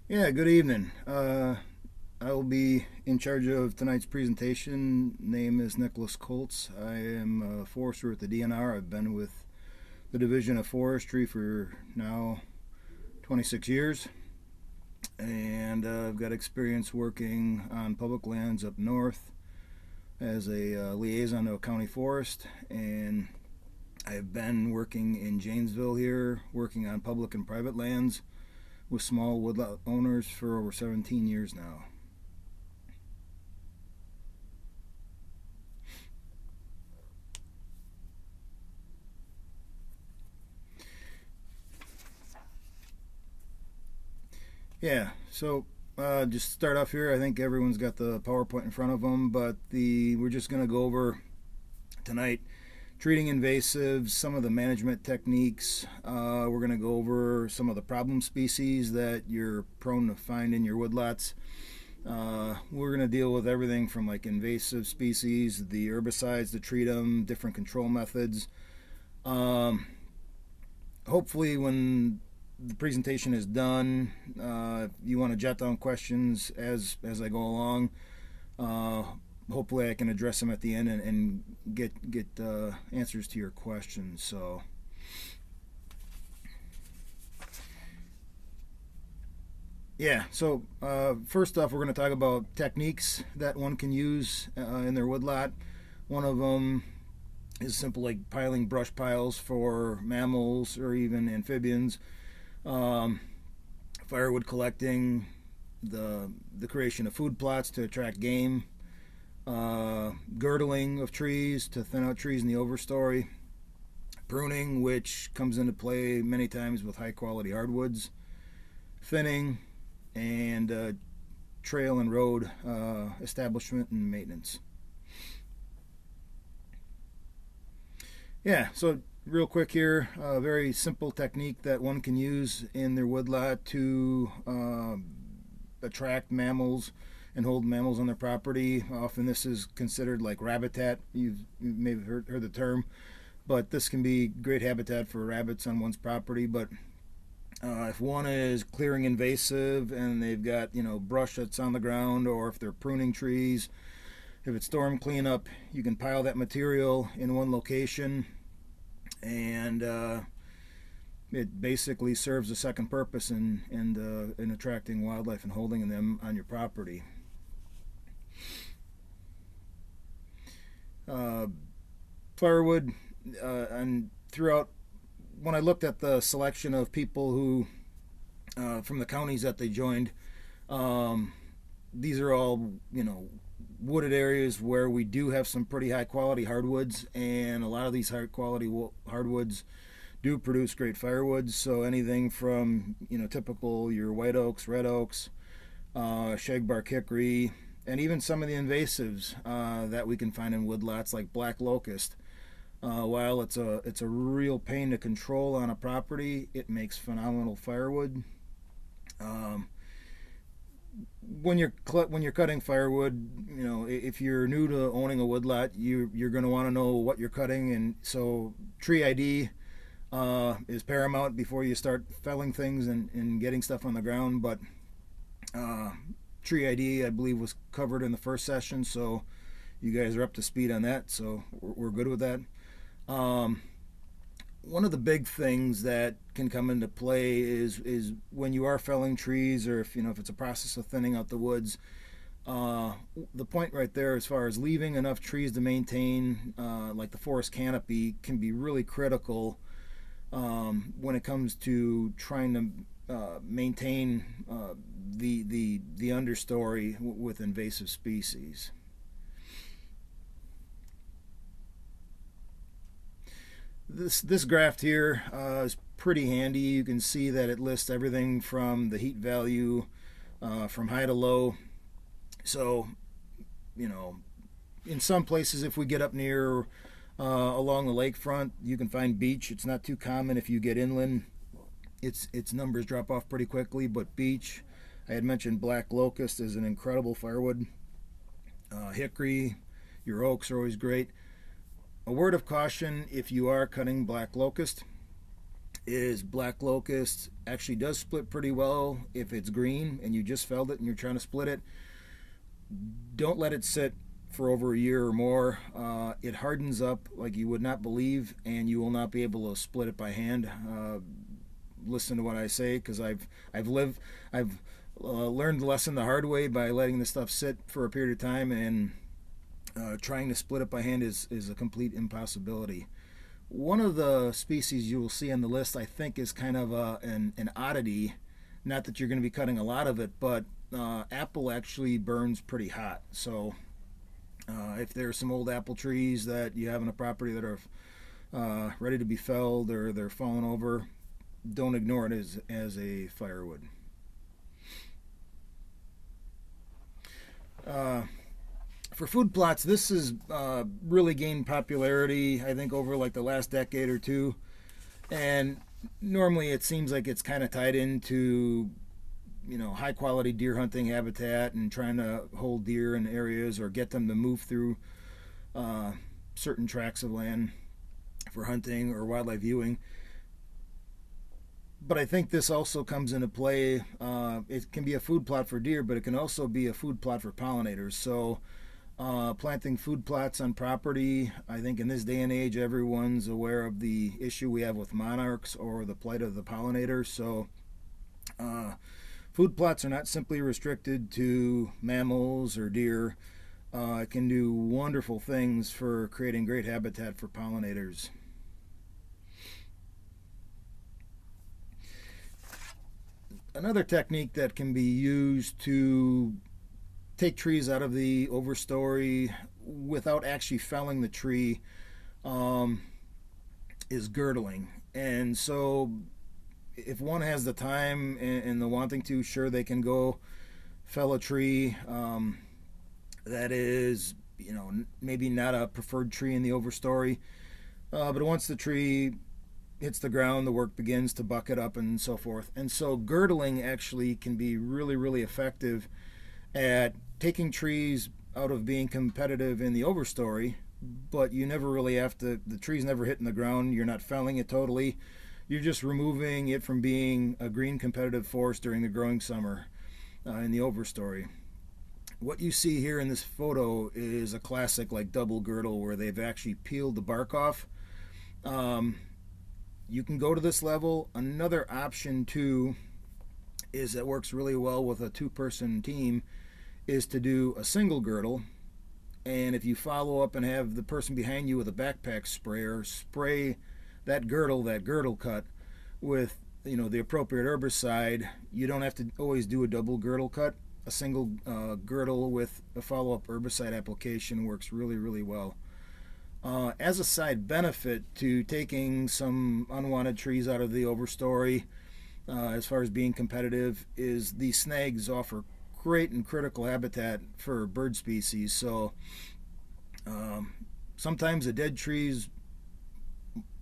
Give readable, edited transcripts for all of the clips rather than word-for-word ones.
Yeah, good evening. I will be in charge of tonight's presentation. Name is Nicholas Koltz. I am a forester at the DNR. I've been with the Division of Forestry for now 26 years, and I've got experience working on public lands up north as a liaison to a county forest, and I've been working in Janesville here, working on public and private lands with small woodlot owners for over 17 years now. Yeah, so just start off here. I think everyone's got the PowerPoint in front of them, but we're just going to go over tonight treating invasives, some of the management techniques. We're going to go over some of the problem species that you're prone to find in your woodlots. We're going to deal with everything from like invasive species, the herbicides to treat them, different control methods. Um, Hopefully, when the presentation is done, you want to jot down questions as I go along. Uh, Hopefully, I can address them at the end and get answers to your questions. So, yeah. So first off, we're going to talk about techniques that one can use in their woodlot. One of them is simple, like piling brush piles for mammals or even amphibians. Um, Firewood collecting, the creation of food plots to attract game, girdling of trees to thin out trees in the overstory, pruning, which comes into play many times with high quality hardwoods, thinning, and trail and road establishment and maintenance. Yeah, so real quick here, a very simple technique that one can use in their woodlot to attract mammals and hold mammals on their property. Often this is considered like rabbitat. You may have heard the term, but this can be great habitat for rabbits on one's property. But if one is clearing invasive and they've got brush that's on the ground, or if they're pruning trees, if it's storm cleanup, you can pile that material in one location, and it basically serves a second purpose in attracting wildlife and holding them on your property. Uh, Firewood, and throughout, when I looked at the selection of people who from the counties that they joined, um, these are all wooded areas where we do have some pretty high quality hardwoods, and a lot of these high quality hardwoods do produce great firewoods. So anything from typical your white oaks, red oaks, shagbark hickory, and even some of the invasives that we can find in woodlots like black locust. While it's a real pain to control on a property, it makes phenomenal firewood. Um, when you're cutting firewood, if you're new to owning a woodlot, you're going to want to know what you're cutting, and so tree ID is paramount before you start felling things and getting stuff on the ground. But uh, tree ID, I believe, was covered in the first session, so you guys are up to speed on that. So we're good with that. Um, One of the big things that can come into play is when you are felling trees, or if it's a process of thinning out the woods. Uh, the point right there, as far as leaving enough trees to maintain, like the forest canopy, can be really critical when it comes to trying to maintain the understory with invasive species. This graph here is pretty handy. You can see that it lists everything from the heat value from high to low. So, you know, in some places, if we get up near along the lakefront, you can find beech. It's not too common. If you get inland, its numbers drop off pretty quickly. But beech, I had mentioned black locust is an incredible firewood. Hickory, your oaks are always great. A word of caution: if you are cutting black locust, is black locust. Actually does split pretty well if it's green and you just felled it and you're trying to split it. Don't let it sit for over a year or more. It hardens up like you would not believe, and you will not be able to split it by hand. Listen to what I say, because I've learned the lesson the hard way by letting the stuff sit for a period of time, and trying to split it by hand is a complete impossibility. One of the species you will see on the list, I think, is kind of an oddity. Not that you're going to be cutting a lot of it, but apple actually burns pretty hot. So if there's some old apple trees that you have on a property that are ready to be felled or they're falling over, don't ignore it as a firewood. For food plots, this has really gained popularity, I think, over like the last decade or two. And normally it seems like it's kind of tied into, high quality deer hunting habitat and trying to hold deer in areas or get them to move through certain tracts of land for hunting or wildlife viewing. But I think this also comes into play. It can be a food plot for deer, but it can also be a food plot for pollinators. So planting food plots on property, I think in this day and age, everyone's aware of the issue we have with monarchs or the plight of the pollinators. So food plots are not simply restricted to mammals or deer. It can do wonderful things for creating great habitat for pollinators. Another technique that can be used to take trees out of the overstory without actually felling the tree is girdling. And so if one has the time and the wanting to, sure, they can go fell a tree that is, maybe not a preferred tree in the overstory, but once the tree hits the ground, the work begins to buck it up and so forth. And so girdling actually can be really, really effective at taking trees out of being competitive in the overstory, but you never really have to, the tree's never hitting the ground, you're not felling it totally, you're just removing it from being a green competitive forest during the growing summer in the overstory. What you see here in this photo is a classic like double girdle where they've actually peeled the bark off. You can go to this level. Another option too is that works really well with a two-person team is to do a single girdle, and if you follow up and have the person behind you with a backpack sprayer spray that girdle cut with the appropriate herbicide. You don't have to always do a double girdle cut. A single girdle with a follow-up herbicide application works really, really well. As a side benefit to taking some unwanted trees out of the overstory, as far as being competitive, is these snags offer great and critical habitat for bird species. So sometimes a dead tree's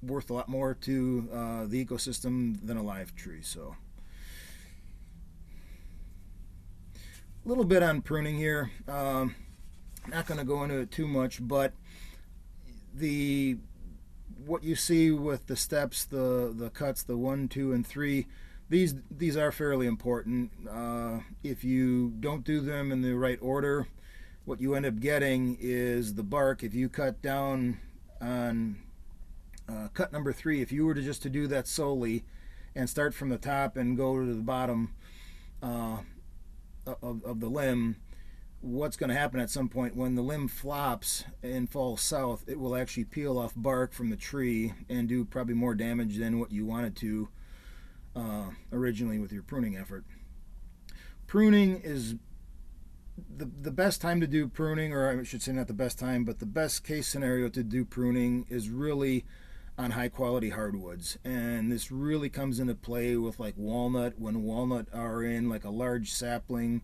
worth a lot more to the ecosystem than a live tree. So a little bit on pruning here. Not going to go into it too much, but what you see with the steps, the cuts, the 1, 2, and 3, these are fairly important. If you don't do them in the right order, what you end up getting is the bark. If you cut down on cut number 3, if you were to do that solely and start from the top and go to the bottom of the limb, what's going to happen at some point when the limb flops and falls south, it will actually peel off bark from the tree and do probably more damage than what you wanted to originally with your pruning effort. Pruning is the best time to do pruning, or I should say not the best time, but the best case scenario to do pruning is really on high quality hardwoods. And this really comes into play with like walnut, when walnut are in like a large sapling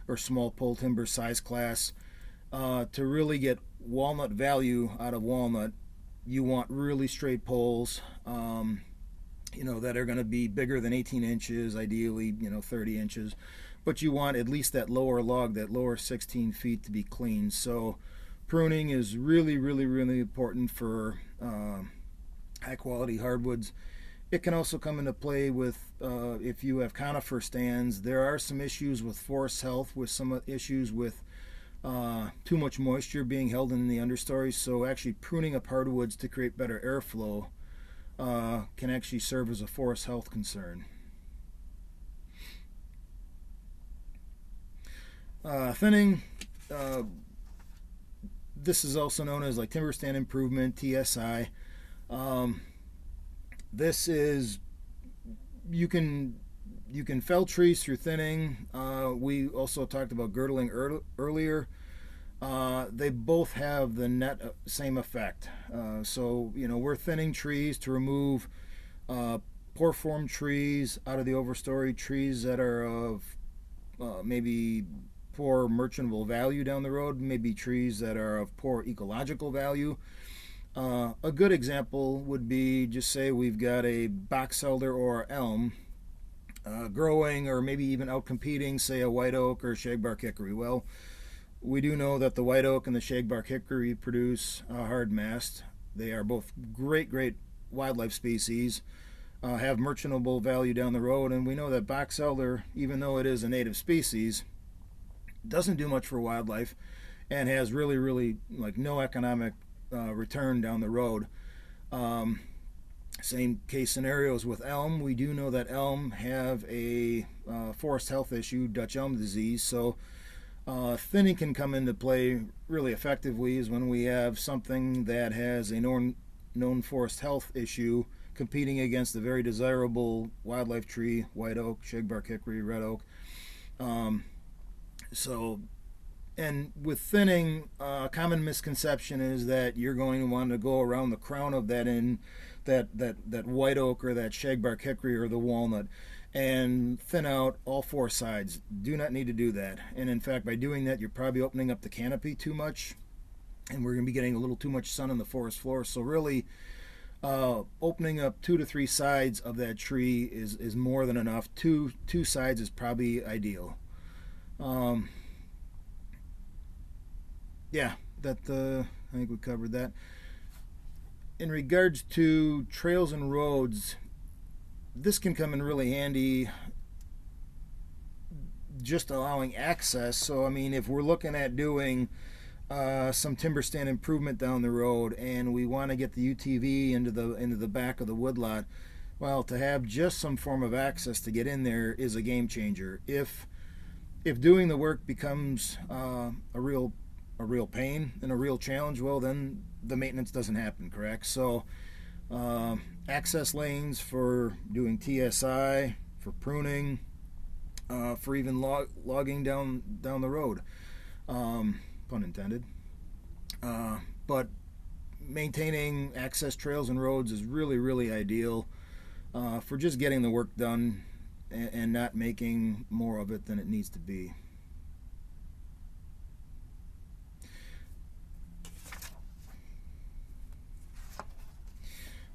or small pole timber size class. To really get walnut value out of walnut, you want really straight poles, that are going to be bigger than 18 inches, ideally 30 inches, but you want at least that lower log, that lower 16 feet, to be clean. So pruning is really, really, really important for high quality hardwoods. It can also come into play with if you have conifer stands. There are some issues with forest health, with some issues with too much moisture being held in the understory. So actually pruning up hardwoods to create better airflow can actually serve as a forest health concern. Thinning. This is also known as like timber stand improvement, TSI. This is you can fell trees through thinning. We also talked about girdling earlier. They both have the net same effect. So we're thinning trees to remove poor form trees out of the overstory, trees that are of maybe poor merchantable value down the road, maybe trees that are of poor ecological value. A good example would be, just say we've got a box elder or elm growing or maybe even outcompeting, say, a white oak or shagbark hickory. Well, we do know that the white oak and the shagbark hickory produce hard mast. They are both great wildlife species, have merchantable value down the road, and we know that box elder, even though it is a native species, doesn't do much for wildlife and has really like no economic return down the road. Same case scenarios with elm. We do know that elm have a forest health issue, Dutch elm disease. So thinning can come into play really effectively is when we have something that has a known forest health issue competing against a very desirable wildlife tree, white oak, shagbark hickory, red oak. And with thinning, a common misconception is that you're going to want to go around the crown of that white oak or that shagbark hickory or the walnut and thin out all four sides. Do not need to do that. And in fact, by doing that, you're probably opening up the canopy too much, and we're going to be getting a little too much sun on the forest floor. So really, opening up 2 to 3 sides of that tree is more than enough. Two sides is probably ideal. Yeah, I think we covered that. In regards to trails and roads, this can come in really handy, just allowing access. So I mean, if we're looking at doing some timber stand improvement down the road and we want to get the UTV into the back of the woodlot, well, to have just some form of access to get in there is a game changer. If doing the work becomes a real pain and a real challenge, well, then the maintenance doesn't happen, correct? So access lanes for doing TSI, for pruning, for even logging down the road, pun intended. But maintaining access trails and roads is really ideal for just getting the work done and not making more of it than it needs to be.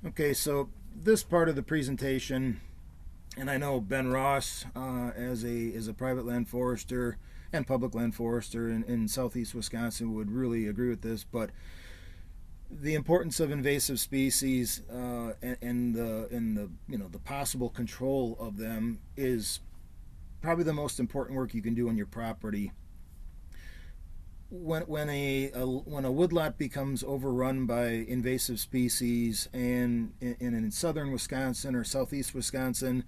Okay, so this part of the presentation, and I know Ben Ross, as a private land forester and public land forester in southeast Wisconsin, would really agree with this. But the importance of invasive species and the possible control of them is probably the most important work you can do on your property. When a woodlot becomes overrun by invasive species, and in southern Wisconsin or southeast Wisconsin,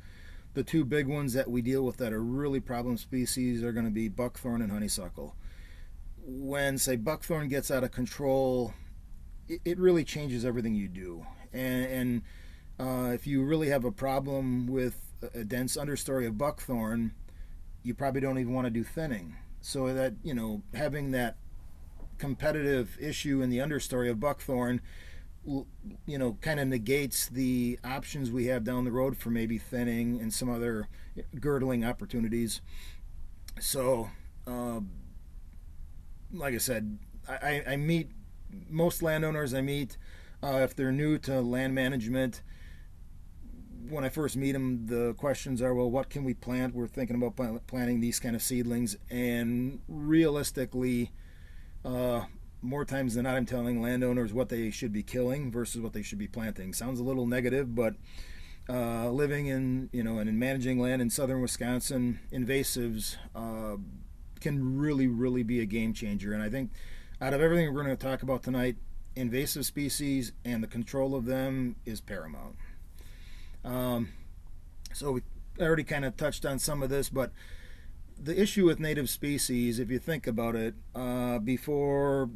the two big ones that we deal with that are really problem species are going to be buckthorn and honeysuckle. When, say, buckthorn gets out of control, it really changes everything you do. And if you really have a problem with a dense understory of buckthorn, you probably don't even want to do thinning. So that, having that competitive issue in the understory of buckthorn, kind of negates the options we have down the road for maybe thinning and some other girdling opportunities. So, like I said, I meet most landowners if they're new to land management. When I first meet them, the questions are, well, what can we plant? We're thinking about planting these kind of seedlings. And realistically, more times than not, I'm telling landowners what they should be killing versus what they should be planting. Sounds a little negative, but living in, and managing land in southern Wisconsin, invasives can really be a game changer. And I think out of everything we're going to talk about tonight, invasive species and the control of them is paramount. So we already kind of touched on some of this, but the issue with native species, if you think about it, before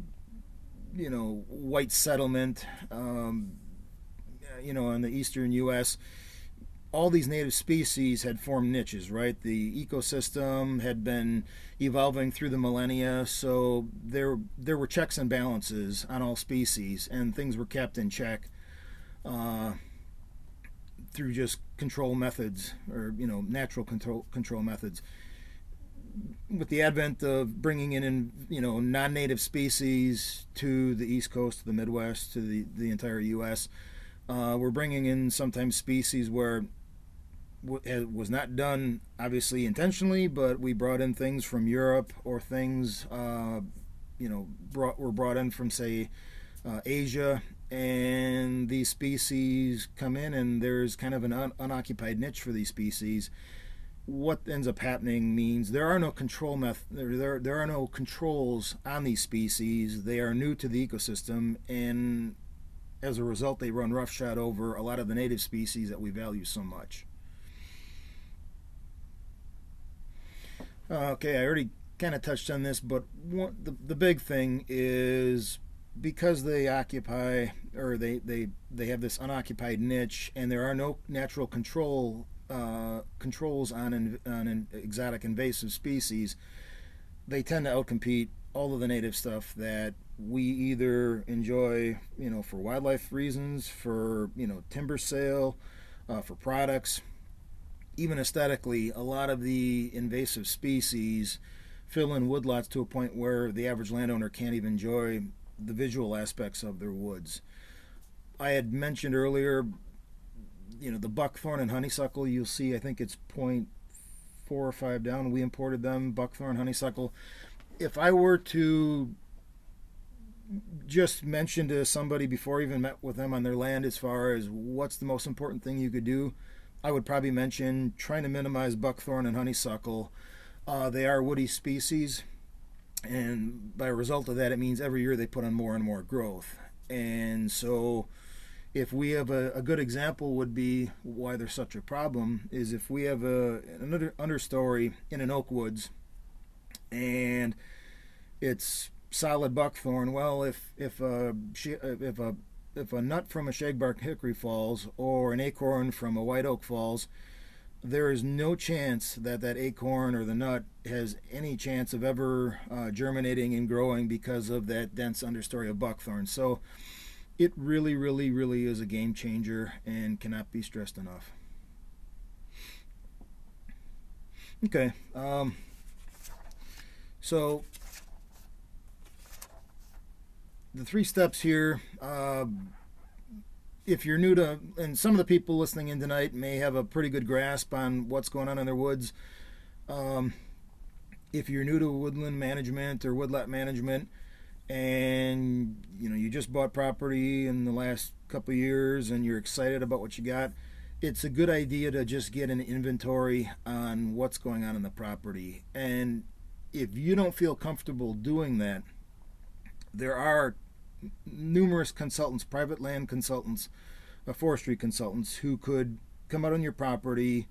white settlement, in the eastern U.S., all these native species had formed niches, right? The ecosystem had been evolving through the millennia, so there were checks and balances on all species, and things were kept in check through just control methods, or natural control methods. With the advent of bringing in non-native species to the East Coast, to the Midwest, to the entire U.S., we're bringing in sometimes species where it was not done obviously intentionally, but we brought in things from Europe, or things were brought in from, say, Asia, and these species come in, and there's kind of an unoccupied niche for these species. What ends up happening means there are no there are no controls on these species. They are new to the ecosystem, and as a result, they run roughshod over a lot of the native species that we value so much. Okay, I already kind of touched on this, but the big thing is, because they occupy, or they have this unoccupied niche, and there are no natural controls on exotic invasive species, they tend to outcompete all of the native stuff that we either enjoy, for wildlife reasons, for timber sale, for products, even aesthetically. A lot of the invasive species fill in woodlots to a point where the average landowner can't even enjoy the visual aspects of their woods. I had mentioned earlier, the buckthorn and honeysuckle. You'll see, I think it's 0.4 or 5 down. We imported them, buckthorn, honeysuckle. If I were to just mention to somebody before I even met with them on their land, as far as what's the most important thing you could do, I would probably mention trying to minimize buckthorn and honeysuckle. They are woody species, and by a result of that, it means every year they put on more and more growth. And so if we have a good example, would be why they're such a problem, is if we have another understory in an oak woods and it's solid buckthorn. Well, if a nut from a shagbark hickory falls, or an acorn from a white oak falls, there is no chance that acorn or the nut has any chance of ever germinating and growing, because of that dense understory of buckthorn. So it really is a game changer and cannot be stressed enough. Okay, so the 3 steps here, if you're new to, and some of the people listening in tonight may have a pretty good grasp on what's going on in their woods. If you're new to woodland management or woodlot management, and you just bought property in the last couple of years and you're excited about what you got, it's a good idea to just get an inventory on what's going on in the property. And if you don't feel comfortable doing that, there are numerous consultants, private land consultants, forestry consultants, who could come out on your property,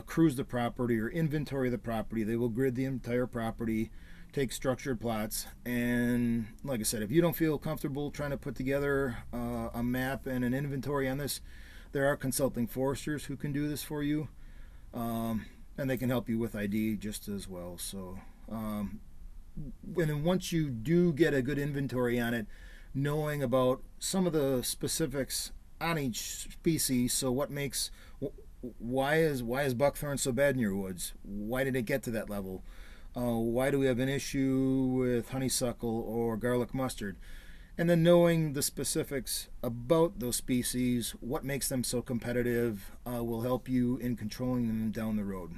cruise the property, or inventory the property. They will grid the entire property, take structured plots, and like I said, if you don't feel comfortable trying to put together a map and an inventory on this, there are consulting foresters who can do this for you, and they can help you with ID just as well. So and then once you do get a good inventory on it, knowing about some of the specifics on each species. So why is buckthorn so bad in your woods? Why did it get to that level? Why do we have an issue with honeysuckle or garlic mustard? And then knowing the specifics about those species, what makes them so competitive, will help you in controlling them down the road.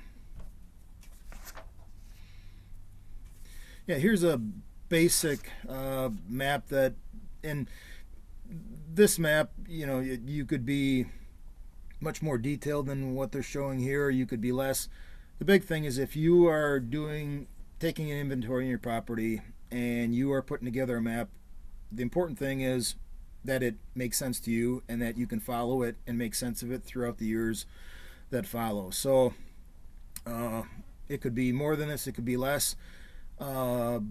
Yeah, here's a basic map that, and this map, you could be much more detailed than what they're showing here. You could be less. The big thing is if you are taking an inventory in your property and you are putting together a map, the important thing is that it makes sense to you and that you can follow it and make sense of it throughout the years that follow. So it could be more than this, it could be less. The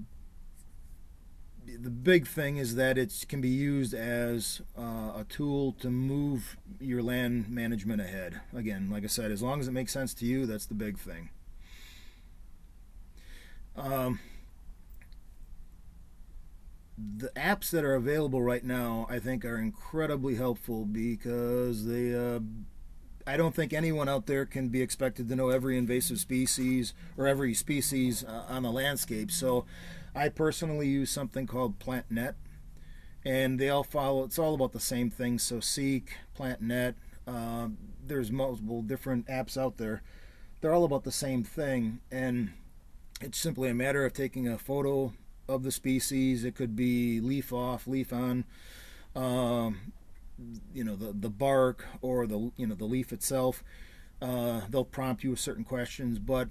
big thing is that it can be used as a tool to move your land management ahead. Again, like I said, as long as it makes sense to you, that's the big thing. The apps that are available right now, I think, are incredibly helpful because I don't think anyone out there can be expected to know every invasive species or every species on the landscape. So I personally use something called PlantNet, and they all follow. It's all about the same thing. So Seek, PlantNet. There's multiple different apps out there. They're all about the same thing, and it's simply a matter of taking a photo of the species. It could be leaf off, leaf on, the bark or the leaf itself. They'll prompt you with certain questions, but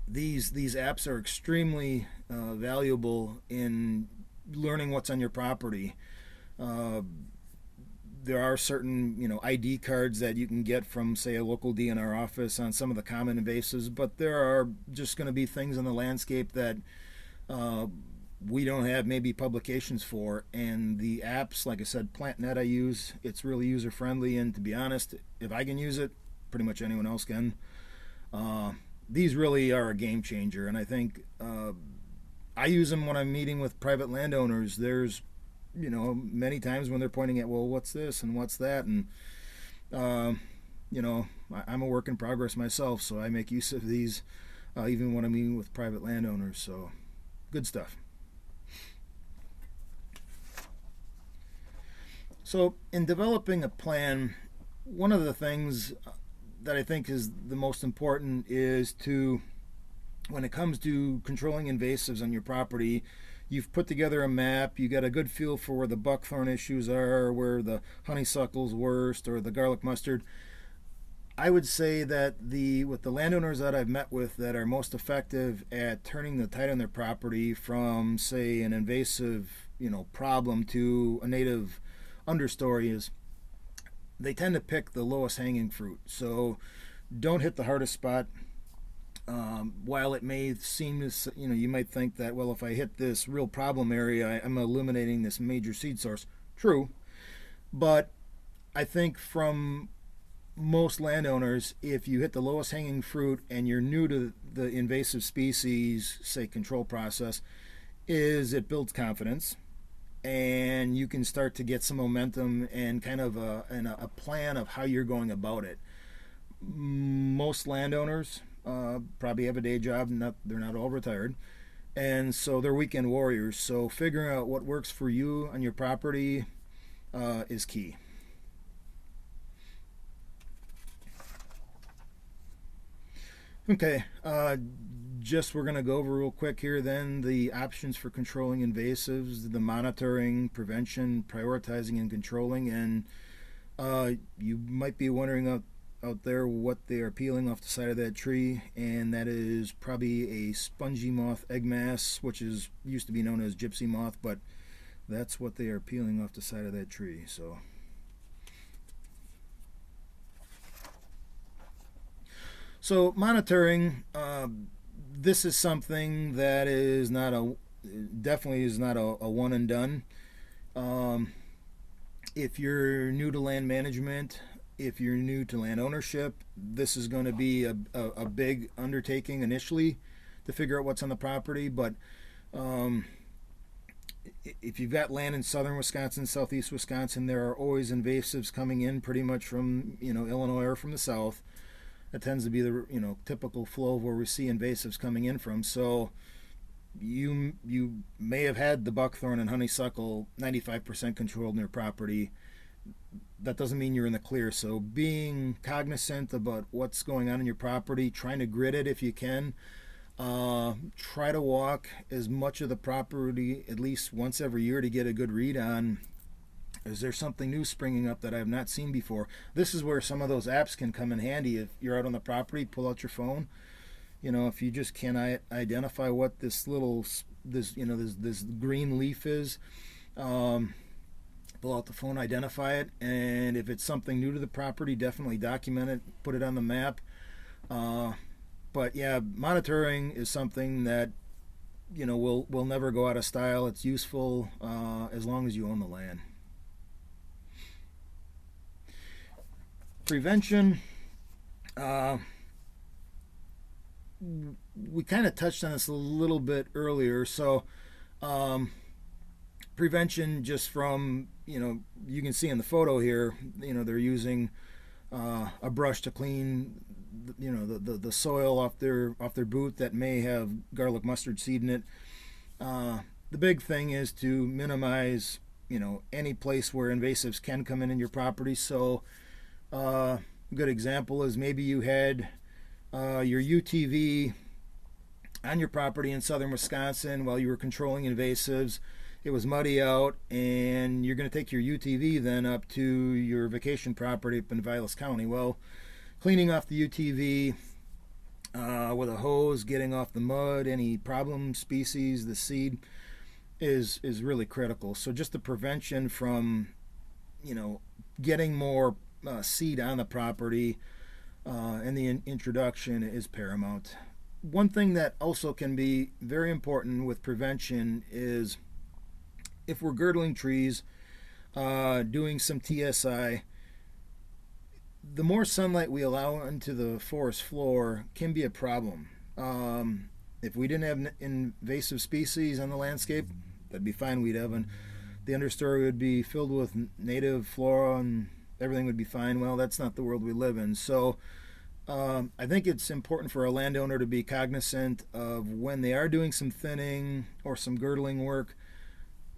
these apps are extremely valuable in learning what's on your property. There are certain ID cards that you can get from, say, a local DNR office on some of the common invasives, but there are just going to be things in the landscape that we don't have maybe publications for. And the apps, like I said, PlantNet I use, it's really user friendly, and to be honest, if I can use it, pretty much anyone else can. These really are a game changer, and I think I use them when I'm meeting with private landowners. There's many times when they're pointing at, well, what's this and what's that, and I'm a work in progress myself, so I make use of these even when I'm meeting with private landowners. So good stuff. So in developing a plan, one of the things that I think is the most important is to, when it comes to controlling invasives on your property, you've put together a map, you got a good feel for where the buckthorn issues are, where the honeysuckle's worst, or the garlic mustard. I would say that with the landowners that I've met with that are most effective at turning the tide on their property from, say, an invasive problem to a native understory is they tend to pick the lowest hanging fruit. So don't hit the hardest spot. While it may seem to, you might think that, well, if I hit this real problem area, I'm eliminating this major seed source. True. But I think from most landowners, if you hit the lowest hanging fruit and you're new to the invasive species, say, control process, is it builds confidence, and you can start to get some momentum and kind of a plan of how you're going about it. Most landowners probably have a day job, they're not all retired, and so they're weekend warriors. So figuring out what works for you on your property is key. Okay, we're going to go over real quick here then the options for controlling invasives, the monitoring, prevention, prioritizing, and controlling. And you might be wondering out there what they are peeling off the side of that tree, and that is probably a spongy moth egg mass, which used to be known as gypsy moth, but that's what they are peeling off the side of that tree. So monitoring, this is something that definitely is not a one and done. If you're new to land management, if you're new to land ownership, this is going to be a big undertaking initially to figure out what's on the property. But if you've got land in southern Wisconsin, southeast Wisconsin, there are always invasives coming in pretty much from Illinois or from the south. That tends to be the typical flow of where we see invasives coming in from. So you may have had the buckthorn and honeysuckle 95% controlled in your property. That doesn't mean you're in the clear. So being cognizant about what's going on in your property, trying to grid it if you can. Try to walk as much of the property at least once every year to get a good read on Is there something new springing up that I have not seen before? This is where some of those apps can come in handy. If you're out on the property, pull out your phone. If you just can't identify what this this green leaf is, pull out the phone, identify it, and if it's something new to the property, definitely document it, put it on the map. But yeah, monitoring is something that will never go out of style. It's useful as long as you own the land. Prevention. We kind of touched on this a little bit earlier. So prevention, just from you can see in the photo here, they're using a brush to clean the soil off their boot that may have garlic mustard seed in it. The big thing is to minimize any place where invasives can come in your property. So a good example is maybe you had your UTV on your property in southern Wisconsin while you were controlling invasives. It was muddy out, and you're going to take your UTV then up to your vacation property up in Vilas County. Well, cleaning off the UTV with a hose, getting off the mud, any problem species, the seed, is really critical. So just the prevention from getting more seed on the property and the introduction is paramount. One thing that also can be very important with prevention is if we're girdling trees, doing some TSI, the more sunlight we allow into the forest floor can be a problem. If we didn't have invasive species on the landscape, that'd be fine. The understory would be filled with native flora and everything would be fine. Well, that's not the world we live in. So I think it's important for a landowner to be cognizant of when they are doing some thinning or some girdling work,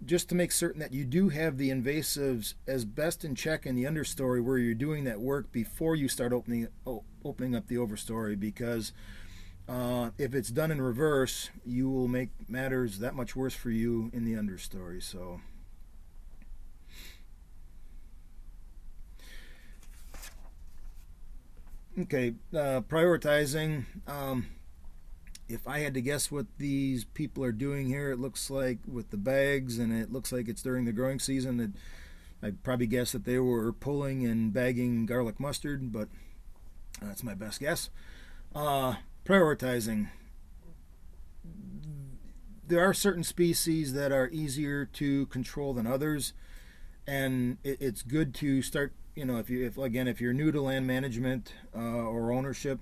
just to make certain that you do have the invasives as best in check in the understory where you're doing that work before you start opening up the overstory, because if it's done in reverse, you will make matters that much worse for you in the understory. So okay, prioritizing. If I had to guess what these people are doing here, it looks like with the bags, and it looks like it's during the growing season, that I'd probably guess that they were pulling and bagging garlic mustard, but that's my best guess. Prioritizing. There are certain species that are easier to control than others, and it's good to start, if you're new to land management or ownership,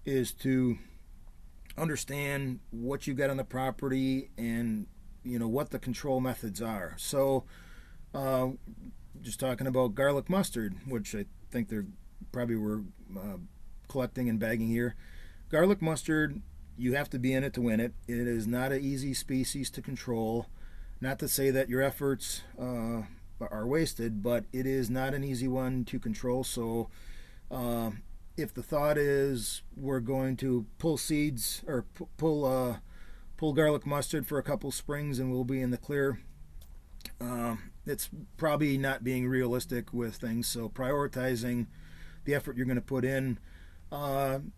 is to understand what you've got on the property and what the control methods are. So just talking about garlic mustard, which I think they're probably were collecting and bagging here. Garlic mustard, you have to be in it to win it. It is not an easy species to control. Not to say that your efforts are wasted, but it is not an easy one to control. So if the thought is we're going to pull seeds or pull garlic mustard for a couple springs and we'll be in the clear, it's probably not being realistic with things. So prioritizing the effort you're going to put in.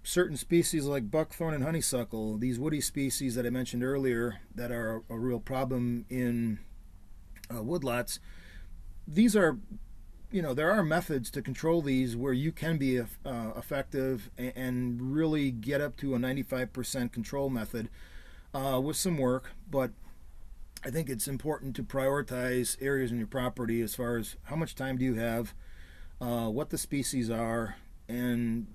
Certain species like buckthorn and honeysuckle, these woody species that I mentioned earlier that are a real problem in woodlots, these are there are methods to control these where you can be effective and really get up to a 95% control method with some work. But I think it's important to prioritize areas in your property as far as how much time do you have, what the species are, and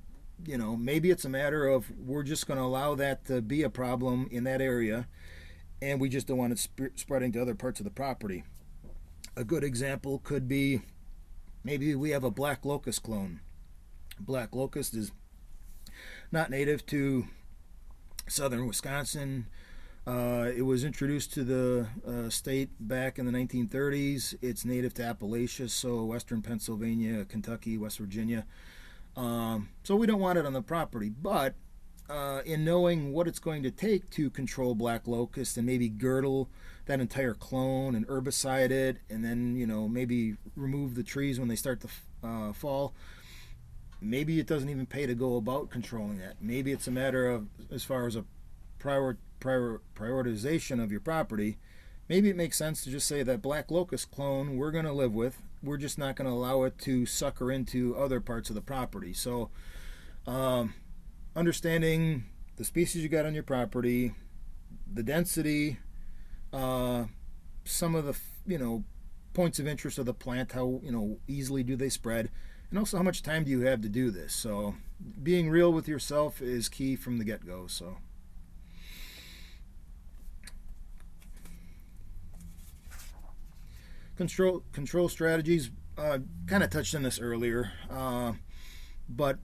maybe it's a matter of we're just going to allow that to be a problem in that area, and we just don't want it spreading to other parts of the property. A good example could be maybe we have a black locust clone. Black locust is not native to southern Wisconsin. It was introduced to the state back in the 1930s. It's native to Appalachia, so western Pennsylvania, Kentucky, West Virginia. So we don't want it on the property. But in knowing what it's going to take to control black locust and maybe girdle that entire clone and herbicide it, and then maybe remove the trees when they start to fall. Maybe it doesn't even pay to go about controlling that. Maybe it's a matter of, as far as a prioritization of your property, maybe it makes sense to just say that black locust clone we're going to live with. We're just not going to allow it to sucker into other parts of the property. So understanding the species you got on your property, the density, some of the points of interest of the plant, how easily do they spread, and also how much time do you have to do this. So being real with yourself is key from the get-go. So control strategies, kind of touched on this earlier, but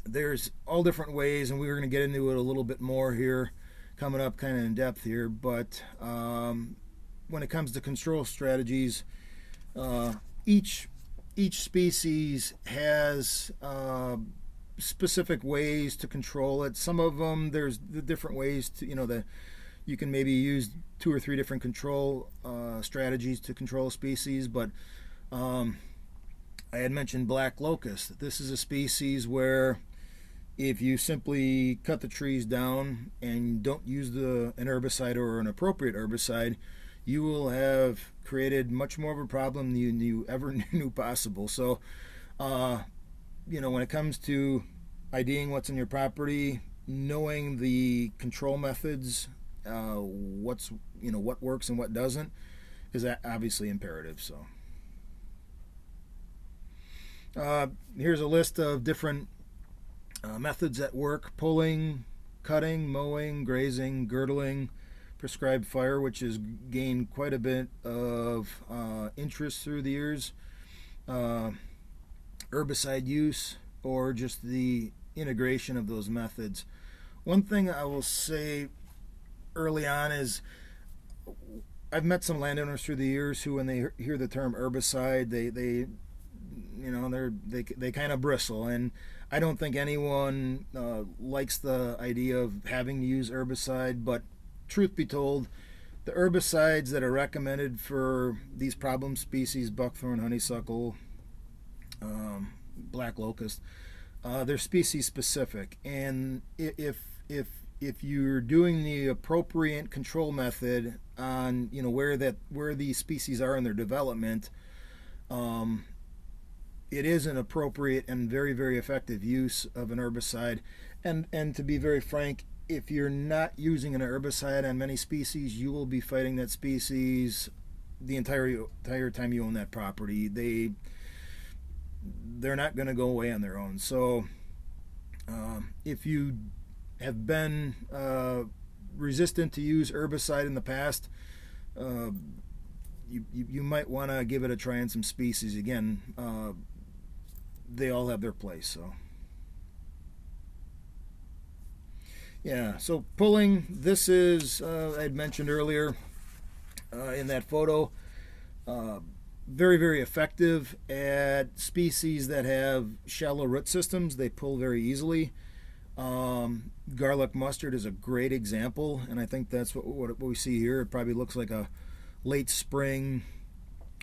there's all different ways, and we were going to get into it a little bit more here coming up, kind of in depth here. But when it comes to control strategies, each species has specific ways to control it. Some of them, there's the different ways to that you can maybe use 2 or 3 different control strategies to control a species. But I had mentioned black locust. This is a species where if you simply cut the trees down and don't use an herbicide or an appropriate herbicide, you will have created much more of a problem than you ever knew possible. So, when it comes to IDing what's in your property, knowing the control methods, what works and what doesn't, is obviously imperative. So, here's a list of different methods at work: pulling, cutting, mowing, grazing, girdling, prescribed fire, which has gained quite a bit of interest through the years, herbicide use, or just the integration of those methods. One thing I will say early on is I've met some landowners through the years who, when they hear the term herbicide, they kind of bristle, and I don't think anyone likes the idea of having to use herbicide. But truth be told, the herbicides that are recommended for these problem species, buckthorn, honeysuckle, black locust, they're species specific, and if you're doing the appropriate control method on where these species are in their development, it is an appropriate and very, very effective use of an herbicide. And to be very frank, if you're not using an herbicide on many species, you will be fighting that species the entire time you own that property. They're not going to go away on their own. So if you have been resistant to use herbicide in the past, you might want to give it a try on some species. Again, they all have their place. So yeah, so pulling, this is I'd mentioned earlier in that photo, very, very effective at species that have shallow root systems. They pull very easily. Garlic mustard is a great example, and I think that's what we see here. It probably looks like a late spring,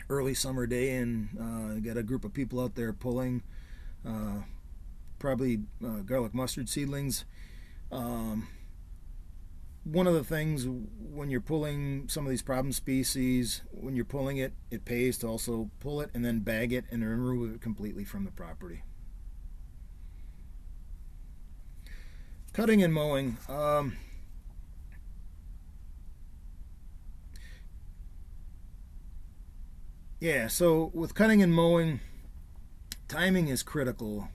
early summer day, and you got a group of people out there pulling probably garlic mustard seedlings. One of the things when you're pulling some of these problem species, when you're pulling it, it pays to also pull it and then bag it and remove it completely from the property. Cutting and mowing. Yeah, so with cutting and mowing, timing is critical.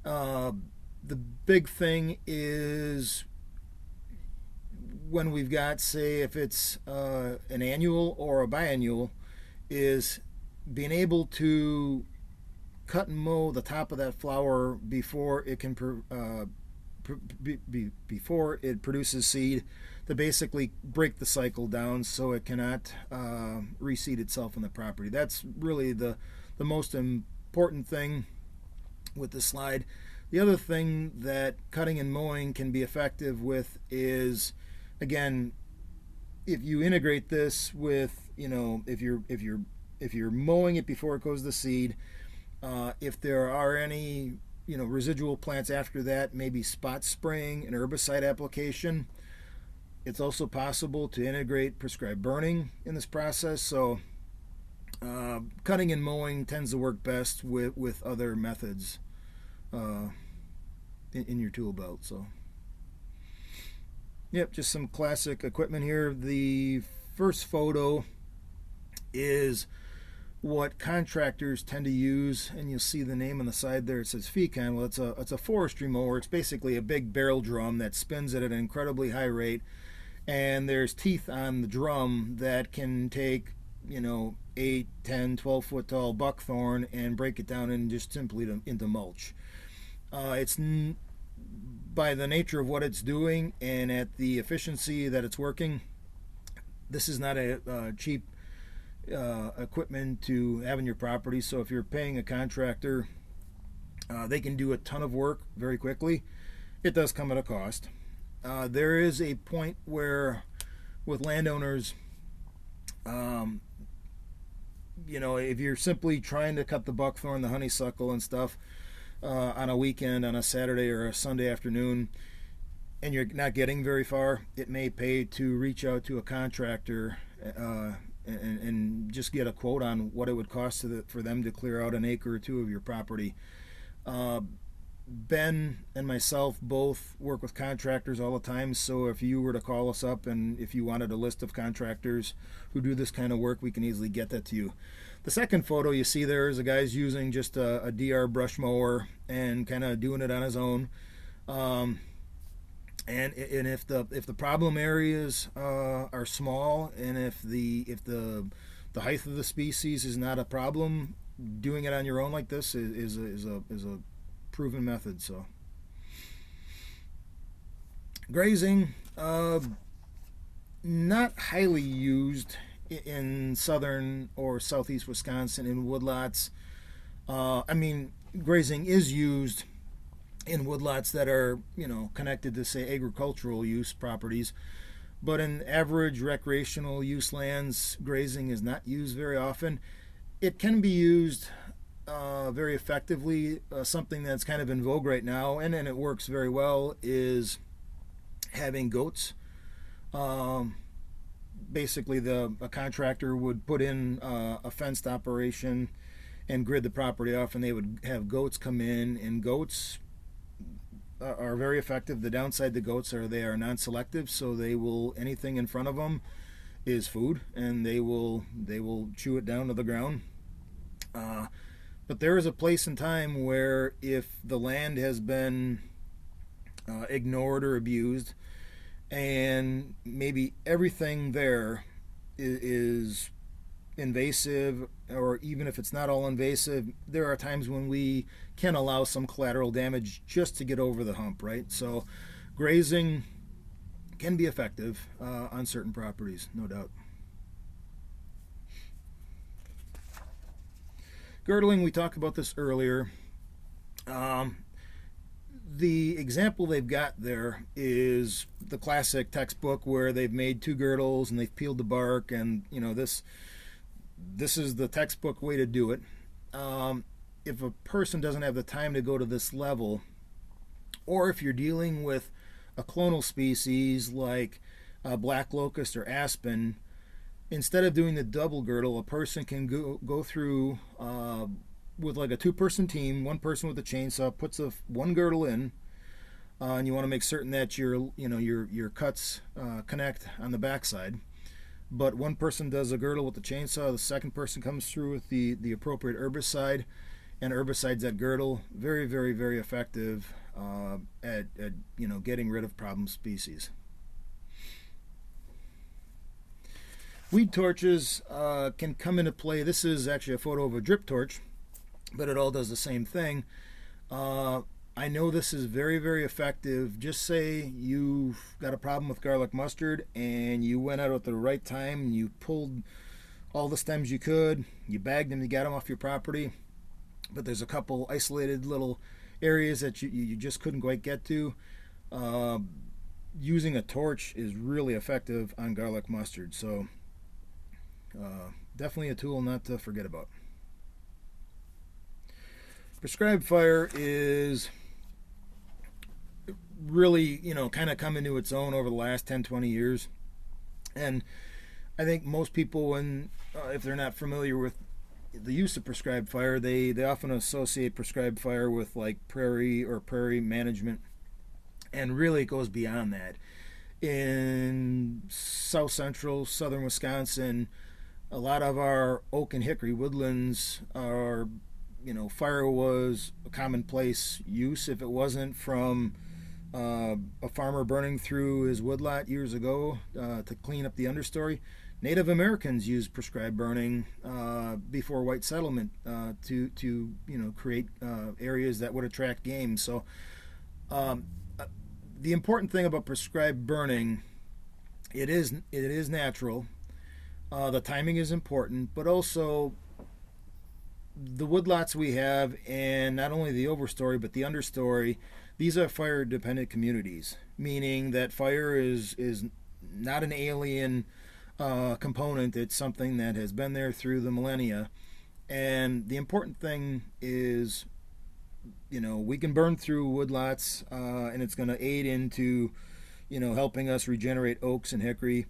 The big thing is when we've got, say, if it's an annual or a biannual, is being able to cut and mow the top of that flower before it can before it produces seed, to basically break the cycle down so it cannot reseed itself in the property. That's really the most important thing with the slide. The other thing that cutting and mowing can be effective with is, again, if you integrate this with, if you're mowing it before it goes to seed, if there are any residual plants after that, maybe spot spraying and herbicide application. It's also possible to integrate prescribed burning in this process. So cutting and mowing tends to work best with other methods in your tool belt. So yep, just some classic equipment here. The first photo is what contractors tend to use, and you'll see the name on the side there. It says Fecon. Well, it's a forestry mower. It's basically a big barrel drum that spins at an incredibly high rate, and there's teeth on the drum that can take 8, 10, 12 foot tall buckthorn and break it down and just simply into mulch. It's by the nature of what it's doing and at the efficiency that it's working, this is not a cheap equipment to have in your property. So if you're paying a contractor, they can do a ton of work very quickly. It does come at a cost. There is a point where with landowners, if you're simply trying to cut the buckthorn, the honeysuckle and stuff on a weekend, on a Saturday or a Sunday afternoon, and you're not getting very far, it may pay to reach out to a contractor and just get a quote on what it would cost for them to clear out an acre or two of your property. Ben and myself both work with contractors all the time, so if you were to call us up and if you wanted a list of contractors who do this kind of work, we can easily get that to you. The second photo you see there is a guy's using just a DR brush mower and kind of doing it on his own. And if the problem areas are small, and if the height of the species is not a problem, doing it on your own like this is a proven method. So grazing, not highly used in southern or southeast Wisconsin in woodlots. Grazing is used in woodlots that are connected to, say, agricultural use properties, but in average recreational use lands, grazing is not used very often. It can be used very effectively. Something that's kind of in vogue right now, and it works very well, is having goats. Basically, a contractor would put in a fenced operation and grid the property off, and they would have goats come in, and goats are very effective. The downside to goats are they are non-selective, so they will, anything in front of them is food, and they will chew it down to the ground. But there is a place and time where if the land has been ignored or abused, and maybe everything there is invasive, or even if it's not all invasive, there are times when we can allow some collateral damage just to get over the hump, right? So grazing can be effective on certain properties, no doubt. Girdling, we talked about this earlier. The example they've got there is the classic textbook where they've made two girdles and they've peeled the bark, and this is the textbook way to do it. If a person doesn't have the time to go to this level, or if you're dealing with a clonal species like black locust or aspen, instead of doing the double girdle, a person can go through with like a two-person team. One person with a chainsaw puts one girdle in, and you want to make certain that your cuts connect on the backside. But one person does a girdle with the chainsaw. The second person comes through with the appropriate herbicide, and herbicides that girdle. Very, very, very effective at getting rid of problem species. Weed torches can come into play. This is actually a photo of a drip torch, but it all does the same thing. I know this is very, very effective. Just say you've got a problem with garlic mustard and you went out at the right time and you pulled all the stems you could, you bagged them, you got them off your property, but there's a couple isolated little areas that you just couldn't quite get to, using a torch is really effective on garlic mustard. So definitely a tool not to forget about. Prescribed fire is really, kind of come into its own over the last 10-20 years. And I think most people, when if they're not familiar with the use of prescribed fire, they often associate prescribed fire with like prairie management, and really it goes beyond that. In southern Wisconsin, a lot of our oak and hickory woodlands are, fire was a commonplace use. If it wasn't from a farmer burning through his woodlot years ago to clean up the understory, Native Americans used prescribed burning before white settlement to create areas that would attract game. So the important thing about prescribed burning, it is natural. The timing is important, but also the woodlots we have, and not only the overstory but the understory, these are fire dependent communities, meaning that fire is not an alien component. It's something that has been there through the millennia. And the important thing is, we can burn through woodlots, and it's going to aid into, helping us regenerate oaks and hickory.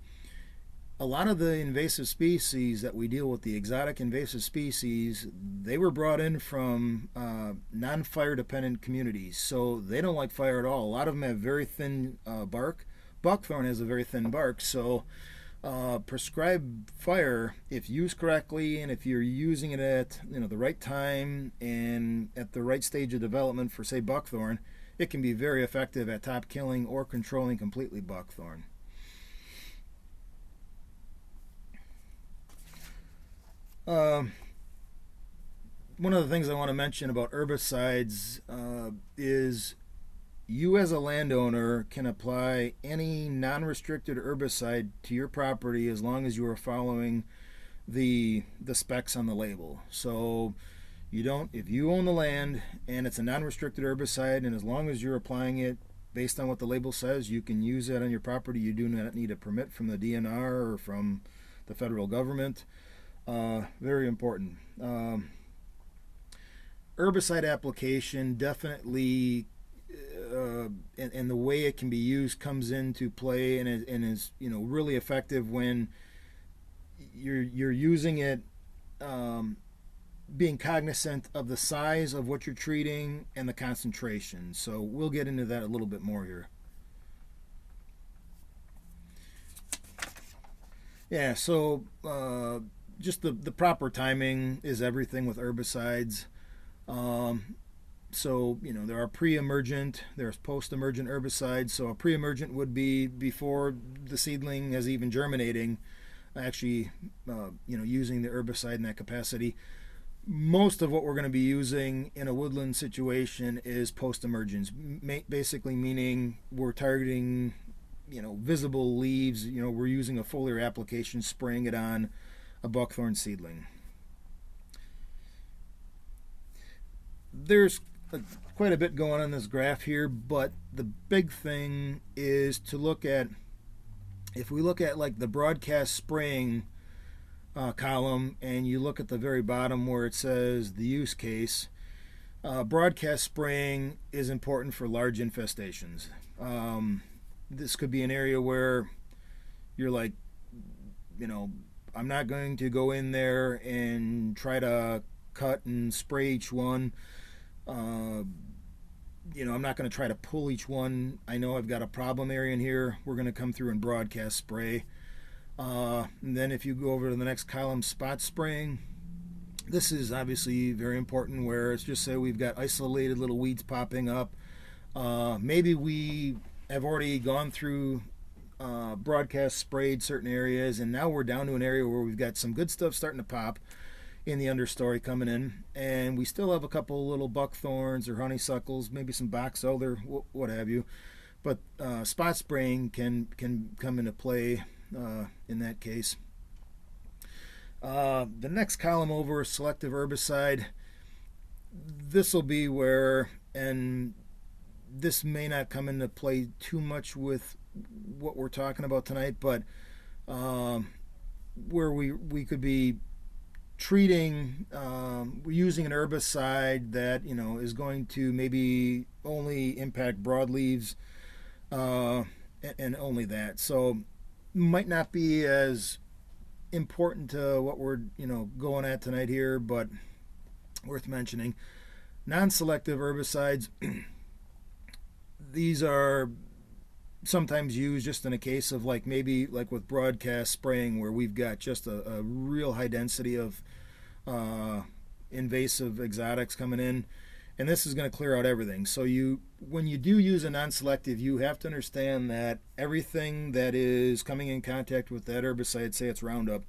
A lot of the invasive species that we deal with, the exotic invasive species, they were brought in from non-fire dependent communities, so they don't like fire at all. A lot of them have very thin bark. Buckthorn has a very thin bark, so prescribed fire, if used correctly and if you're using it at the right time and at the right stage of development for, say, buckthorn, it can be very effective at top killing or controlling completely buckthorn. One of the things I want to mention about herbicides is you as a landowner can apply any non-restricted herbicide to your property as long as you are following the specs on the label. So if you own the land and it's a non-restricted herbicide, and as long as you're applying it based on what the label says, you can use it on your property. You do not need a permit from the DNR or from the federal government. Very important. Herbicide application definitely, and the way it can be used comes into play, and is really effective when you're using it, being cognizant of the size of what you're treating and the concentration. So we'll get into that a little bit more here. Yeah, so just the proper timing is everything with herbicides. So, there are pre-emergent, there's post-emergent herbicides. So a pre-emergent would be before the seedling is even germinating, actually, using the herbicide in that capacity. Most of what we're going to be using in a woodland situation is post-emergence, basically meaning we're targeting, visible leaves. We're using a foliar application, spraying it on a buckthorn seedling. There's quite a bit going on in this graph here, but the big thing is to look at, if we look at like the broadcast spraying column, and you look at the very bottom where it says the use case, broadcast spraying is important for large infestations. This could be an area where you're like, I'm not going to go in there and try to cut and spray each one. I'm not going to try to pull each one. I know I've got a problem area in here. We're going to come through and broadcast spray. And then if you go over to the next column, spot spraying, this is obviously very important, where it's just say we've got isolated little weeds popping up. Maybe we have already gone through broadcast sprayed certain areas, and now we're down to an area where we've got some good stuff starting to pop in the understory coming in, and we still have a couple little buckthorns or honeysuckles, maybe some box elder, what have you. But spot spraying can come into play in that case. The next column over, selective herbicide. This will be where and this may not come into play too much with what we're talking about tonight, but where we could be treating, using an herbicide that is going to maybe only impact broadleaves, and only that. So might not be as important to what we're going at tonight here, but worth mentioning. Non-selective herbicides. These are sometimes used just in a case of maybe with broadcast spraying, where we've got just a real high density of invasive exotics coming in, and this is going to clear out everything. So when you do use a non-selective, you have to understand that everything that is coming in contact with that herbicide, say it's Roundup,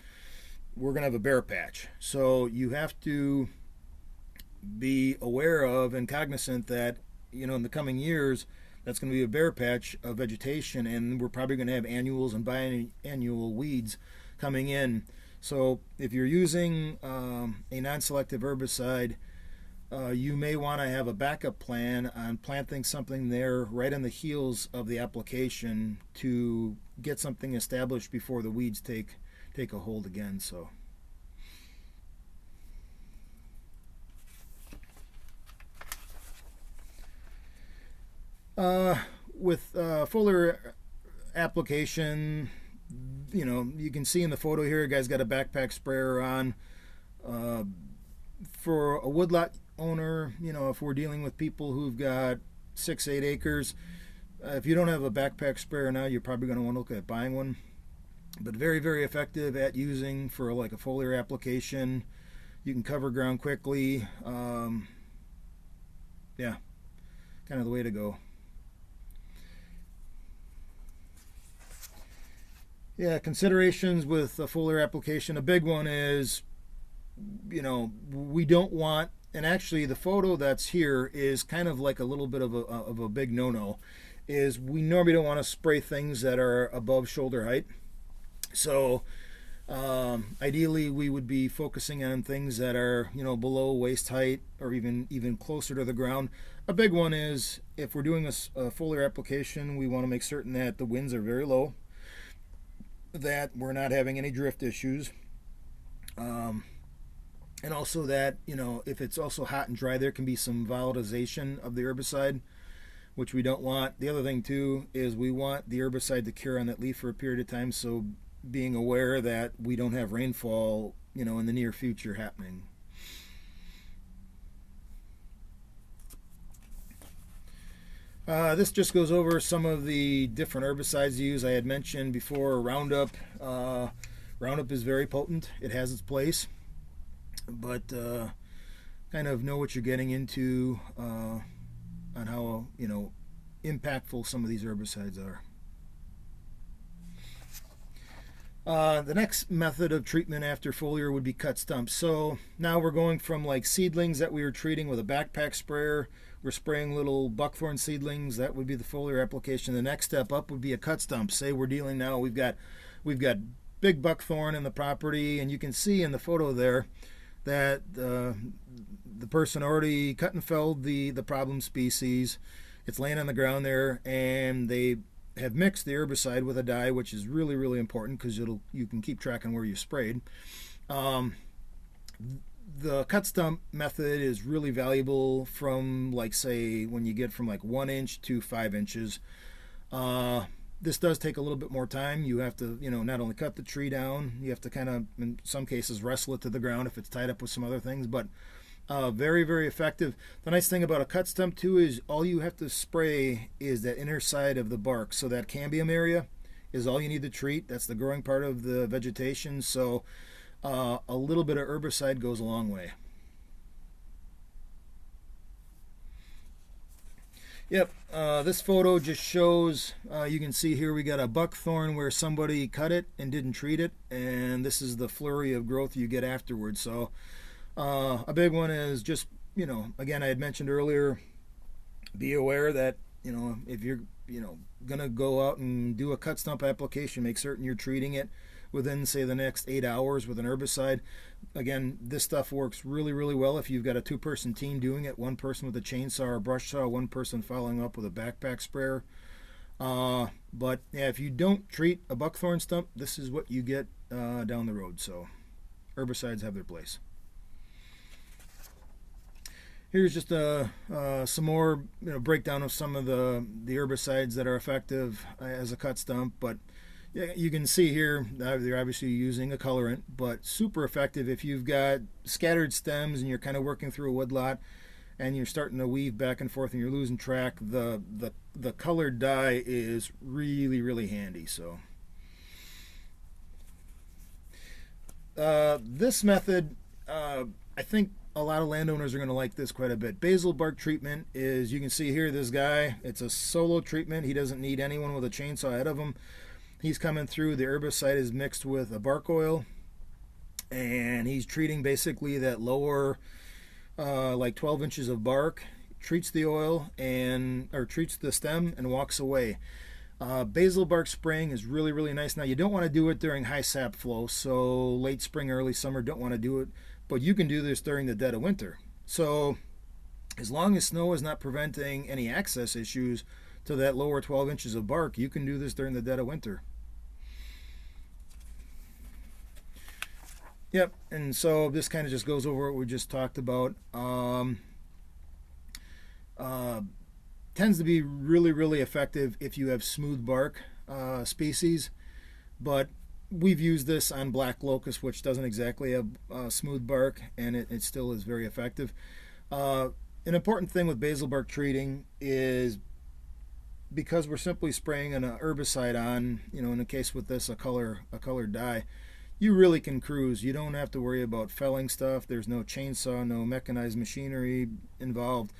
we're going to have a bare patch. So you have to be aware of and cognizant that in the coming years, that's going to be a bare patch of vegetation, and we're probably going to have annuals and biannual weeds coming in. So if you're using a non-selective herbicide, you may want to have a backup plan on planting something there right on the heels of the application to get something established before the weeds take a hold again. So with foliar application, you can see in the photo here, a guy's got a backpack sprayer on. For a woodlot owner, if we're dealing with people who've got 6-8 acres, if you don't have a backpack sprayer now, you're probably going to want to look at buying one. But very, very effective at using for a foliar application. You can cover ground quickly. Yeah, kind of the way to go. Yeah, considerations with a foliar application. A big one is, we don't want, and actually the photo that's here is kind of like a little bit of a big no-no, is we normally don't want to spray things that are above shoulder height. So ideally we would be focusing on things that are below waist height, or even closer to the ground. A big one is, if we're doing a foliar application, we want to make certain that the winds are very low, that we're not having any drift issues, and also that if it's also hot and dry, there can be some volatilization of the herbicide, which we don't want. The other thing too is we want the herbicide to cure on that leaf for a period of time, so being aware that we don't have rainfall in the near future happening. This just goes over some of the different herbicides used. I had mentioned before Roundup. Roundup is very potent. It has its place, but kind of know what you're getting into on how impactful some of these herbicides are. The next method of treatment after foliar would be cut stumps. So now we're going from seedlings that we were treating with a backpack sprayer. We're spraying little buckthorn seedlings. That would be the foliar application. The next step up would be a cut stump. Say we're dealing now, we've got big buckthorn in the property, and you can see in the photo there that the person already cut and felled the problem species. It's laying on the ground there, and they have mixed the herbicide with a dye, which is really, really important because you can keep track on where you sprayed. The cut stump method is really valuable from say when you get from 1 inch to 5 inches. This does take a little bit more time. You have to not only cut the tree down, you have to kind of in some cases wrestle it to the ground if it's tied up with some other things, but very, very effective. The nice thing about a cut stump too is all you have to spray is that inner side of the bark. So that cambium area is all you need to treat. That's the growing part of the vegetation. So a little bit of herbicide goes a long way. Yep, this photo just shows, you can see here we got a buckthorn where somebody cut it and didn't treat it, and this is the flurry of growth you get afterwards. So a big one is just, again, I had mentioned earlier, be aware that, if you're, going to go out and do a cut stump application, make certain you're treating it within, say, the next 8 hours with an herbicide. Again, this stuff works really, really well if you've got a two-person team doing it, one person with a chainsaw or brush saw, one person following up with a backpack sprayer. But yeah, if you don't treat a buckthorn stump, this is what you get down the road. So herbicides have their place. Here's just some more breakdown of some of the herbicides that are effective as a cut stump. But yeah, you can see here they're obviously using a colorant, but super effective if you've got scattered stems and you're kind of working through a woodlot and you're starting to weave back and forth and you're losing track. The colored dye is really, really handy. So this method, I think a lot of landowners are going to like this quite a bit. Basil bark treatment is, you can see here, this guy, it's a solo treatment. He doesn't need anyone with a chainsaw ahead of him. He's coming through, the herbicide is mixed with a bark oil, and he's treating basically that lower like 12 inches of bark, treats the oil or treats the stem and walks away. Basil bark spraying is really, really nice. Now, you don't want to do it during high sap flow, so late spring, early summer, don't want to do it, but you can do this during the dead of winter. So as long as snow is not preventing any access issues to that lower 12 inches of bark, you can do this during the dead of winter. Yep, and so this kind of just goes over what we just talked about. Tends to be really, really effective if you have smooth bark species, but we've used this on black locust, which doesn't exactly have smooth bark, and it still is very effective. An important thing with basil bark treating is, because we're simply spraying an herbicide on, in the case with this, a colored dye, you really can cruise. You don't have to worry about felling stuff. There's no chainsaw, no mechanized machinery involved.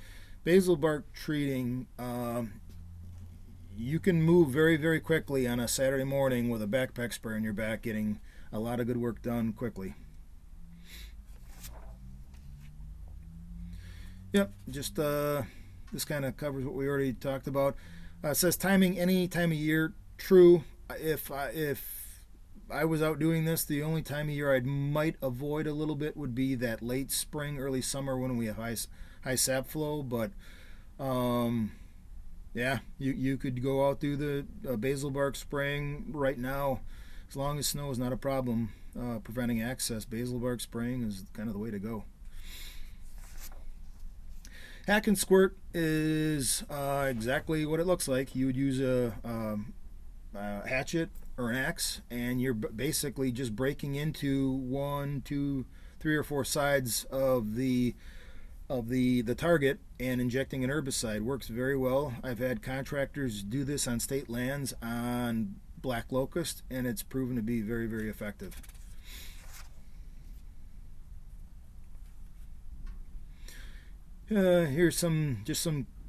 Basil bark treating, you can move very, very quickly on a Saturday morning with a backpack sprayer in your back, getting a lot of good work done quickly. Yep, just this kind of covers what we already talked about. It says timing any time of year. True. If I was out doing this, the only time of year I might avoid a little bit would be that late spring, early summer when we have high sap flow. But yeah, you could go out do the basil bark spraying right now, as long as snow is not a problem preventing access. Basil bark spraying is kind of the way to go. Hack and squirt is exactly what it looks like. You would use a hatchet or an axe, and you're basically just breaking into 1, 2, 3, or 4 sides of the target and injecting an herbicide. Works very well. I've had contractors do this on state lands on black locust, and it's proven to be very, very effective. Here's some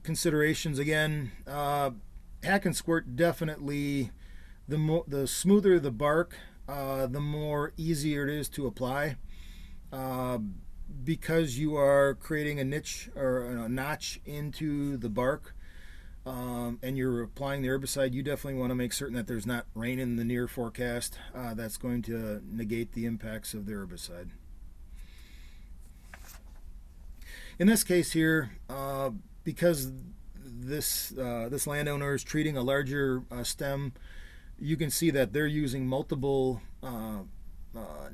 considerations again. Hack and squirt, definitely the smoother the bark, the more easier it is to apply. Because you are creating a niche or a notch into the bark, and you're applying the herbicide, you definitely want to make certain that there's not rain in the near forecast. That's going to negate the impacts of the herbicide. In this case here, because this landowner is treating a larger stem, you can see that they're using multiple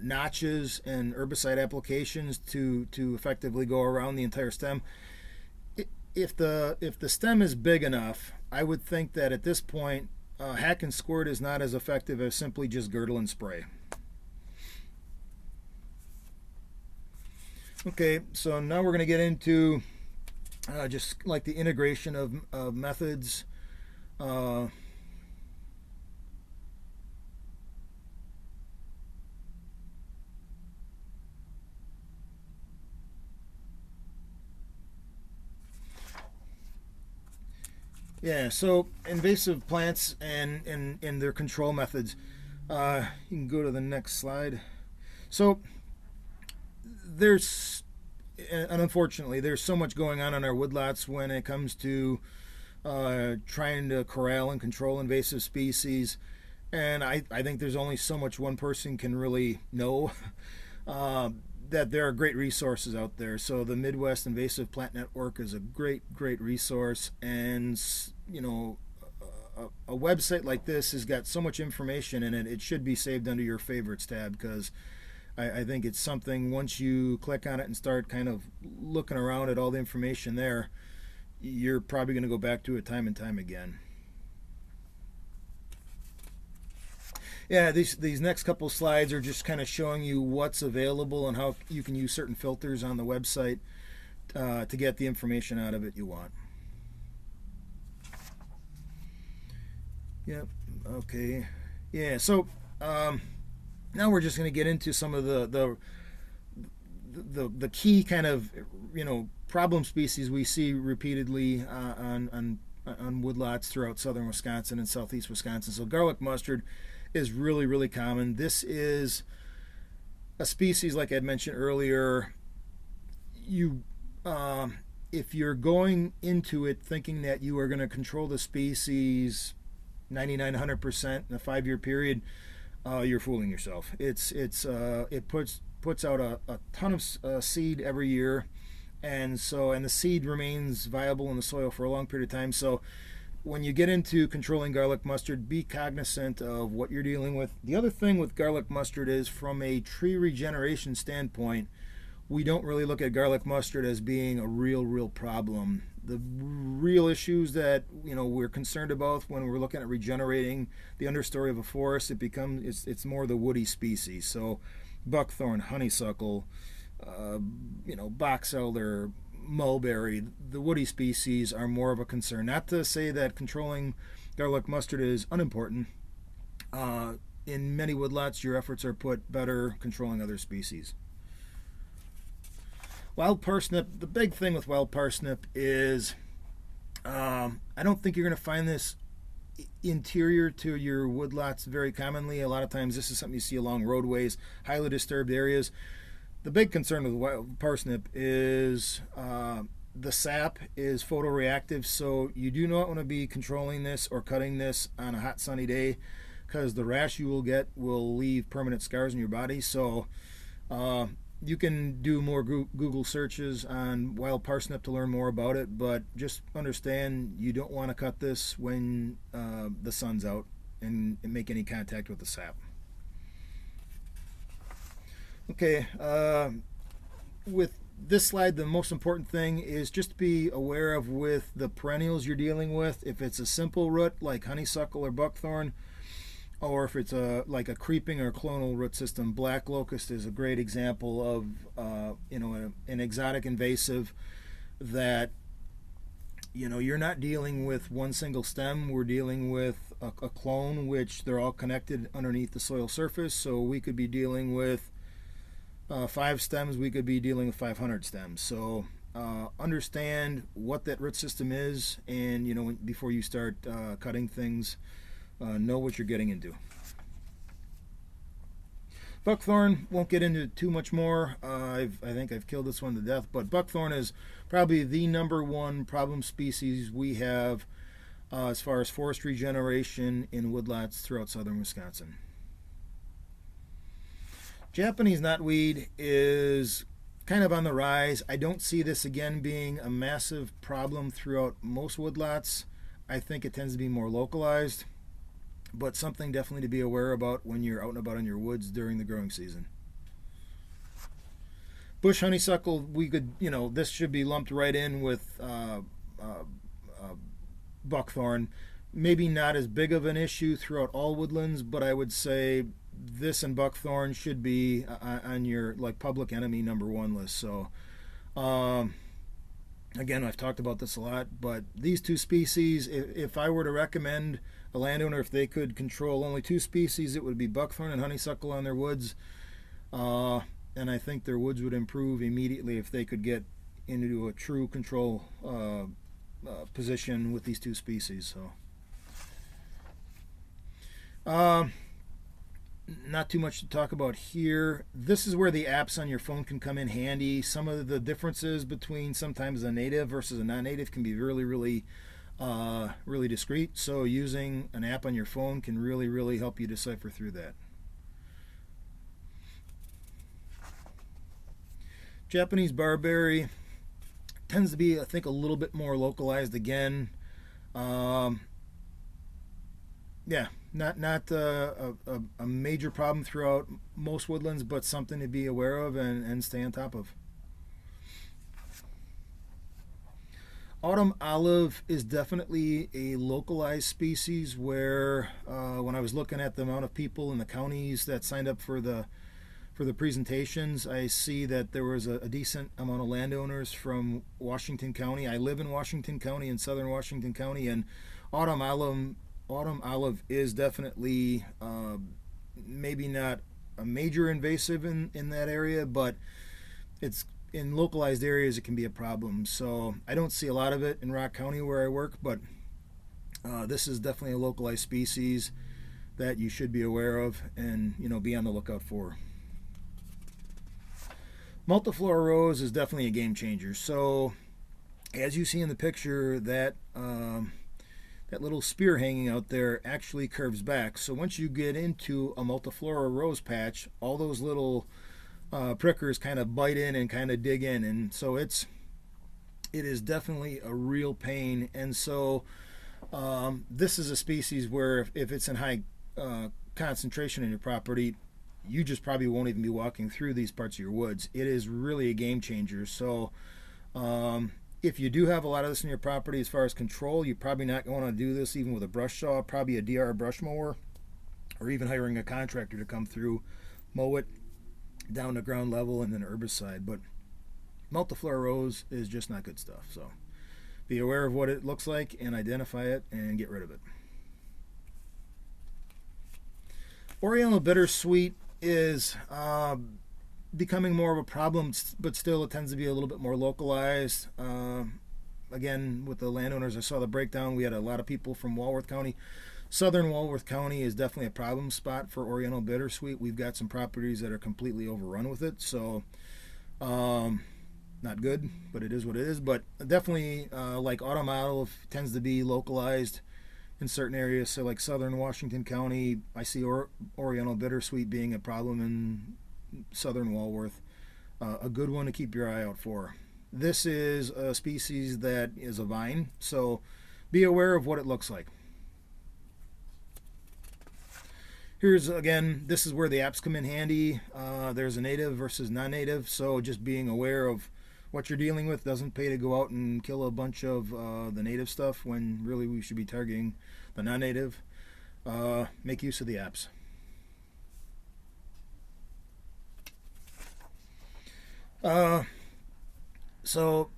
notches and herbicide applications to effectively go around the entire stem. If the stem is big enough, I would think that at this point, hack and squirt is not as effective as simply just girdle and spray. Okay, so now we're going to get into just like the integration of methods. Yeah, so invasive plants and their control methods. You can go to the next slide. So there's, and unfortunately, there's so much going on our woodlots when it comes to trying to corral and control invasive species. And I think there's only so much one person can really know. That there are great resources out there. So the Midwest Invasive Plant Network is a great resource, and a website like this has got so much information in it. It should be saved under your favorites tab, because I think it's something, once you click on it and start kind of looking around at all the information there, you're probably going to go back to it time and time again. Yeah, these next couple slides are just kind of showing you what's available and how you can use certain filters on the website to get the information out of it you want. Yep. Okay. Yeah. So now we're just going to get into some of the key kind of problem species we see repeatedly on woodlots throughout southern Wisconsin and southeast Wisconsin. So garlic mustard is really common. This is a species, like I mentioned earlier. If you're going into it thinking that you are going to control the species 99-100% in a 5-year period, you're fooling yourself. It puts out a ton of seed every year, and the seed remains viable in the soil for a long period of time. So when you get into controlling garlic mustard, be cognizant of what you're dealing with. The other thing with garlic mustard is, from a tree regeneration standpoint, we don't really look at garlic mustard as being a real problem. The real issues that we're concerned about when we're looking at regenerating the understory of a forest, it's more the woody species. So buckthorn, honeysuckle, box elder, mulberry, the woody species are more of a concern. Not to say that controlling garlic mustard is unimportant. In many woodlots, your efforts are put better controlling other species. Wild parsnip, the big thing with wild parsnip is I don't think you're going to find this interior to your woodlots very commonly. A lot of times this is something you see along roadways, highly disturbed areas. The big concern with wild parsnip is the sap is photoreactive, so you do not want to be controlling this or cutting this on a hot sunny day, because the rash you will get will leave permanent scars in your body. So you can do more Google searches on wild parsnip to learn more about it, but just understand you don't want to cut this when the sun's out and make any contact with the sap. Okay, with this slide, the most important thing is just to be aware of, with the perennials you're dealing with, if it's a simple root like honeysuckle or buckthorn, or if it's like a creeping or clonal root system. Black locust is a great example of an exotic invasive that you're not dealing with one single stem. We're dealing with a clone, which they're all connected underneath the soil surface. So we could be dealing with 5 stems, we could be dealing with 500 stems. So understand what that root system is, and before you start cutting things, know what you're getting into. Buckthorn, won't get into too much more. I think I've killed this one to death, but buckthorn is probably the #1 problem species we have as far as forestry generation in woodlots throughout southern Wisconsin. Japanese knotweed is kind of on the rise. I don't see this again being a massive problem throughout most woodlots. I think it tends to be more localized, but something definitely to be aware about when you're out and about in your woods during the growing season. Bush honeysuckle, this should be lumped right in with buckthorn. Maybe not as big of an issue throughout all woodlands, but I would say this and buckthorn should be on your public enemy #1 list. So again, I've talked about this a lot, but these 2 species, if I were to recommend a landowner, if they could control only 2 species, it would be buckthorn and honeysuckle on their woods. And I think their woods would improve immediately if they could get into a true control position with these 2 species. So not too much to talk about here. This is where the apps on your phone can come in handy. Some of the differences between sometimes a native versus a non-native can be really really discreet. So using an app on your phone can really help you decipher through that. Japanese barberry tends to be, I think, a little bit more localized again. Yeah, not a major problem throughout most woodlands, but something to be aware of and stay on top of. Autumn olive is definitely a localized species where when I was looking at the amount of people in the counties that signed up for the presentations, I see that there was a decent amount of landowners from Washington County. I live in Washington County, in southern Washington County, and autumn olive is definitely maybe not a major invasive in that area, but it's in localized areas it can be a problem. So I don't see a lot of it in Rock County where I work, but this is definitely a localized species that you should be aware of and be on the lookout for. Multiflora rose is definitely a game changer. So as you see in the picture, that little spear hanging out there actually curves back. So once you get into a multiflora rose patch, all those little prickers kind of bite in and kind of dig in, and so it is definitely a real pain. And so this is a species where if it's in high concentration in your property, you just probably won't even be walking through these parts of your woods. It is really a game changer. So if you do have a lot of this in your property, as far as control, you're probably not going to do this even with a brush saw, probably a DR brush mower, or even hiring a contractor to come through, mow it down to ground level, and then herbicide. But multiflora rose is just not good stuff. So be aware of what it looks like and identify it and get rid of it. Oriental bittersweet is becoming more of a problem, but still it tends to be a little bit more localized. Again, with the landowners, I saw the breakdown. We had a lot of people from Walworth County. Southern Walworth County is definitely a problem spot for Oriental bittersweet. We've got some properties that are completely overrun with it, so not good, but it is what it is. But definitely, like autumn olive tends to be localized in certain areas. So like southern Washington County, I see Oriental bittersweet being a problem in southern Walworth. A good one to keep your eye out for. This is a species that is a vine, so be aware of what it looks like. Here's, again, this is where the apps come in handy. There's a native versus non-native, so just being aware of what you're dealing with. Doesn't pay to go out and kill a bunch of the native stuff when really we should be targeting the non-native. Make use of the apps. So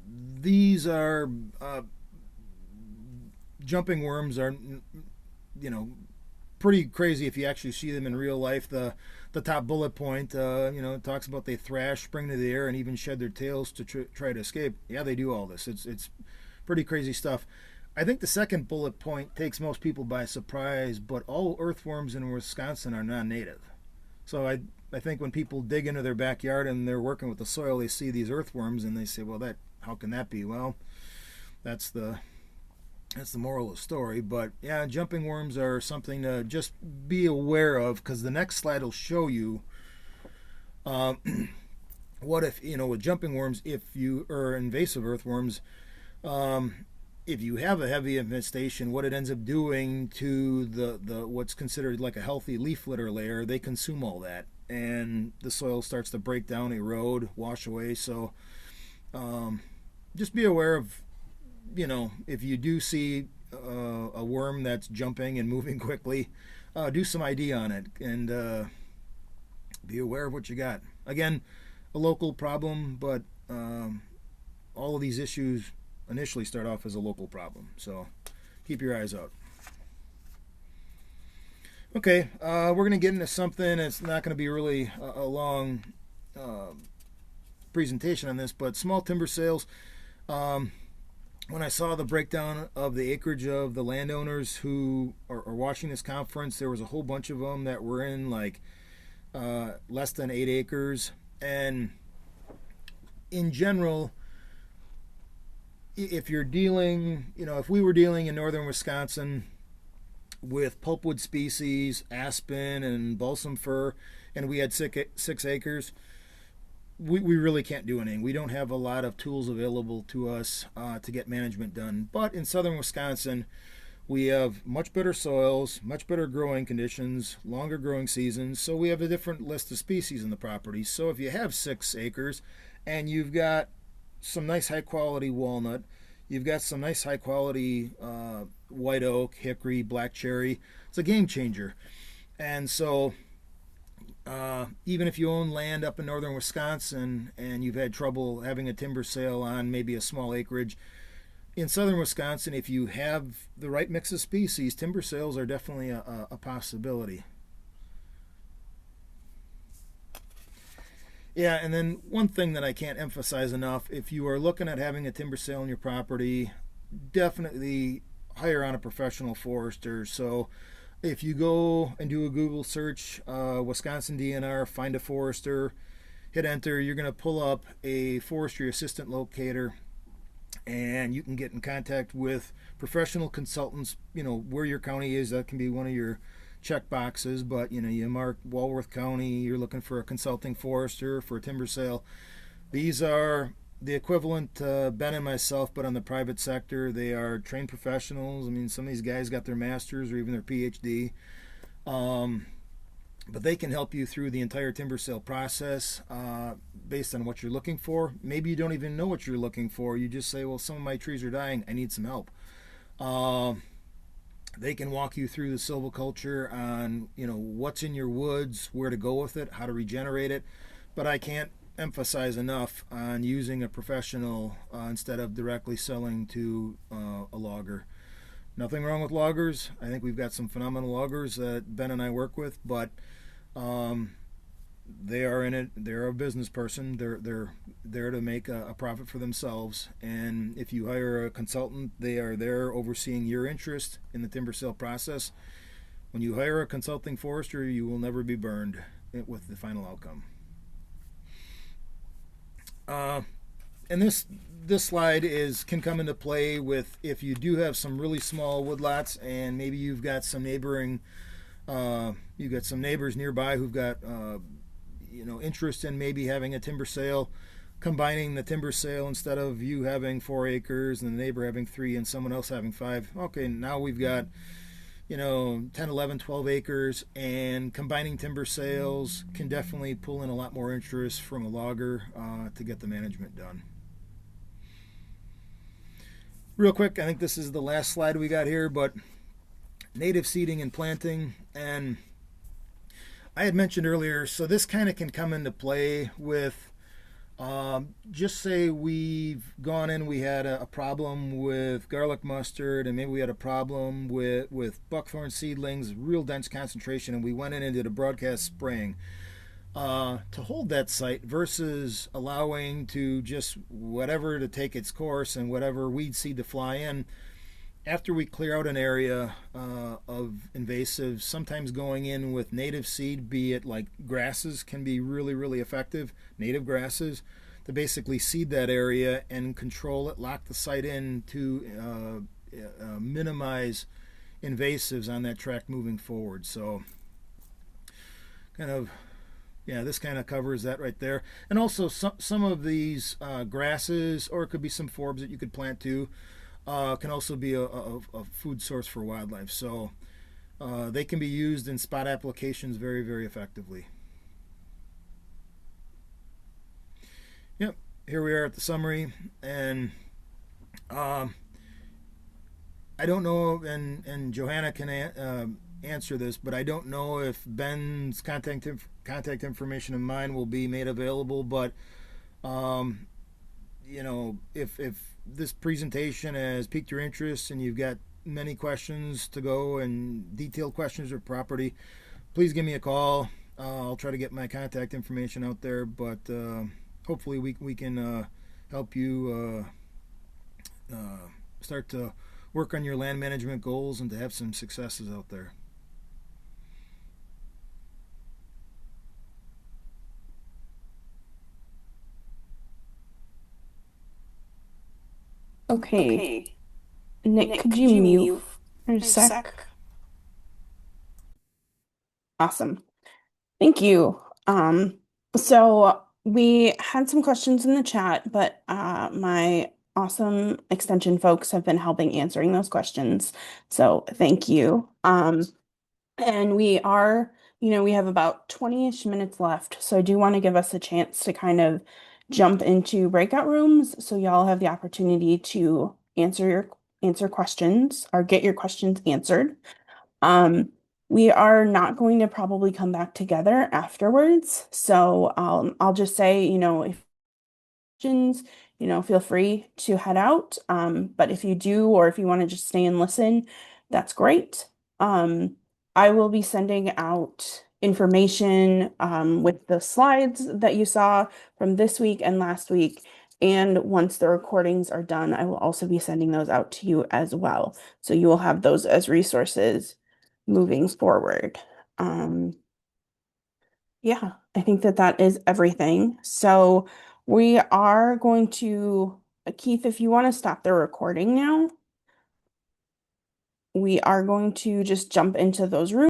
these are jumping worms are, pretty crazy if you actually see them in real life. The top bullet point, it talks about they thrash, spring to the air, and even shed their tails to try to escape. Yeah, they do all this. It's pretty crazy stuff. I think the second bullet point takes most people by surprise, but all earthworms in Wisconsin are non-native. So I think when people dig into their backyard and they're working with the soil, they see these earthworms and they say, well, how can that be? Well, that's the moral of the story. But yeah, jumping worms are something to just be aware of, because the next slide will show you what if, with jumping worms, or invasive earthworms, if you have a heavy infestation, what it ends up doing to the what's considered like a healthy leaf litter layer, they consume all that, and the soil starts to break down, erode, wash away. So just be aware of, if you do see a worm that's jumping and moving quickly, do some ID on it and be aware of what you got. Again, a local problem, but all of these issues initially start off as a local problem, so keep your eyes out. Okay, we're going to get into something. It's not going to be really a long presentation on this, but small timber sales. When I saw the breakdown of the acreage of the landowners who are watching this conference, there was a whole bunch of them that were in like less than 8 acres. And in general, if you're dealing, if we were dealing in northern Wisconsin with pulpwood species, aspen and balsam fir, and we had 6 acres, we really can't do anything. We don't have a lot of tools available to us to get management done. But in southern Wisconsin, we have much better soils, much better growing conditions, longer growing seasons, so we have a different list of species in the property. So if you have 6 acres and you've got some nice high quality walnut, you've got some nice high quality white oak, hickory, black cherry, it's a game changer. And so even if you own land up in northern Wisconsin and you've had trouble having a timber sale on maybe a small acreage, in southern Wisconsin, if you have the right mix of species, timber sales are definitely a possibility. Yeah, and then one thing that I can't emphasize enough, if you are looking at having a timber sale on your property, definitely hire on a professional forester. So if you go and do a Google search, Wisconsin DNR, find a forester, hit enter, you're going to pull up a forestry assistant locator, and you can get in contact with professional consultants. Where your county is, that can be one of your check boxes, but you mark Walworth County, you're looking for a consulting forester for a timber sale. These are the equivalent to Ben and myself, but on the private sector. They are trained professionals. I mean, some of these guys got their master's or even their PhD, but they can help you through the entire timber sale process based on what you're looking for. Maybe you don't even know what you're looking for. You just say, well, some of my trees are dying, I need some help. They can walk you through the silviculture on what's in your woods, where to go with it, how to regenerate it. But I can't emphasize enough on using a professional instead of directly selling to a logger. Nothing wrong with loggers. I think we've got some phenomenal loggers that Ben and I work with, but they are in it. They're a business person. They're there to make a profit for themselves. And if you hire a consultant, they are there overseeing your interest in the timber sale process. When you hire a consulting forester, you will never be burned with the final outcome. And this slide can come into play with if you do have some really small woodlots and maybe you've got some neighbors nearby who've got interest in maybe having a timber sale, combining the timber sale instead of you having 4 acres and the neighbor having 3 and someone else having 5. Okay, now we've got 10, 11, 12 acres, and combining timber sales can definitely pull in a lot more interest from a logger to get the management done. Real quick, I think this is the last slide we got here, but native seeding and planting. And I had mentioned earlier, so this kind of can come into play with just say we've gone in, we had a problem with garlic mustard, and maybe we had a problem with buckthorn seedlings, real dense concentration, and we went in and did a broadcast spraying to hold that site versus allowing to just whatever to take its course and whatever weed seed to fly in. After we clear out an area of invasive, sometimes going in with native seed, be it like grasses, can be really, really effective. Native grasses to basically seed that area and control it, lock the site in to minimize invasives on that tract moving forward. So this kind of covers that right there. And also some of these grasses, or it could be some forbs that you could plant too, can also be a food source for wildlife. So they can be used in spot applications very, very effectively. Yep, here we are at the summary, and I don't know, and Johanna can answer this, but I don't know if Ben's contact information and mine will be made available, but if this presentation has piqued your interest and you've got many questions to go and detailed questions or property, please give me a call. I'll try to get my contact information out there, but hopefully we can help you start to work on your land management goals and to have some successes out there. Okay. Okay. Nick, Nick, could you could you mute mute for a for a sec? sec? Awesome. Thank you. So we had some questions in the chat, but my awesome extension folks have been helping answering those questions. So thank you. And we are, we have about 20-ish minutes left. So I do want to give us a chance to kind of jump into breakout rooms so y'all have the opportunity to answer questions or get your questions answered. Um, we are not going to probably come back together afterwards. So I'll just say, if questions, feel free to head out. But if you do, or if you want to just stay and listen, that's great. Um, I will be sending out information with the slides that you saw from this week and last week. And once the recordings are done, I will also be sending those out to you as well. So you will have those as resources moving forward. Um, yeah, I think that that is everything. So we are going to, Keith, if you want to stop the recording now, we are going to just jump into those rooms.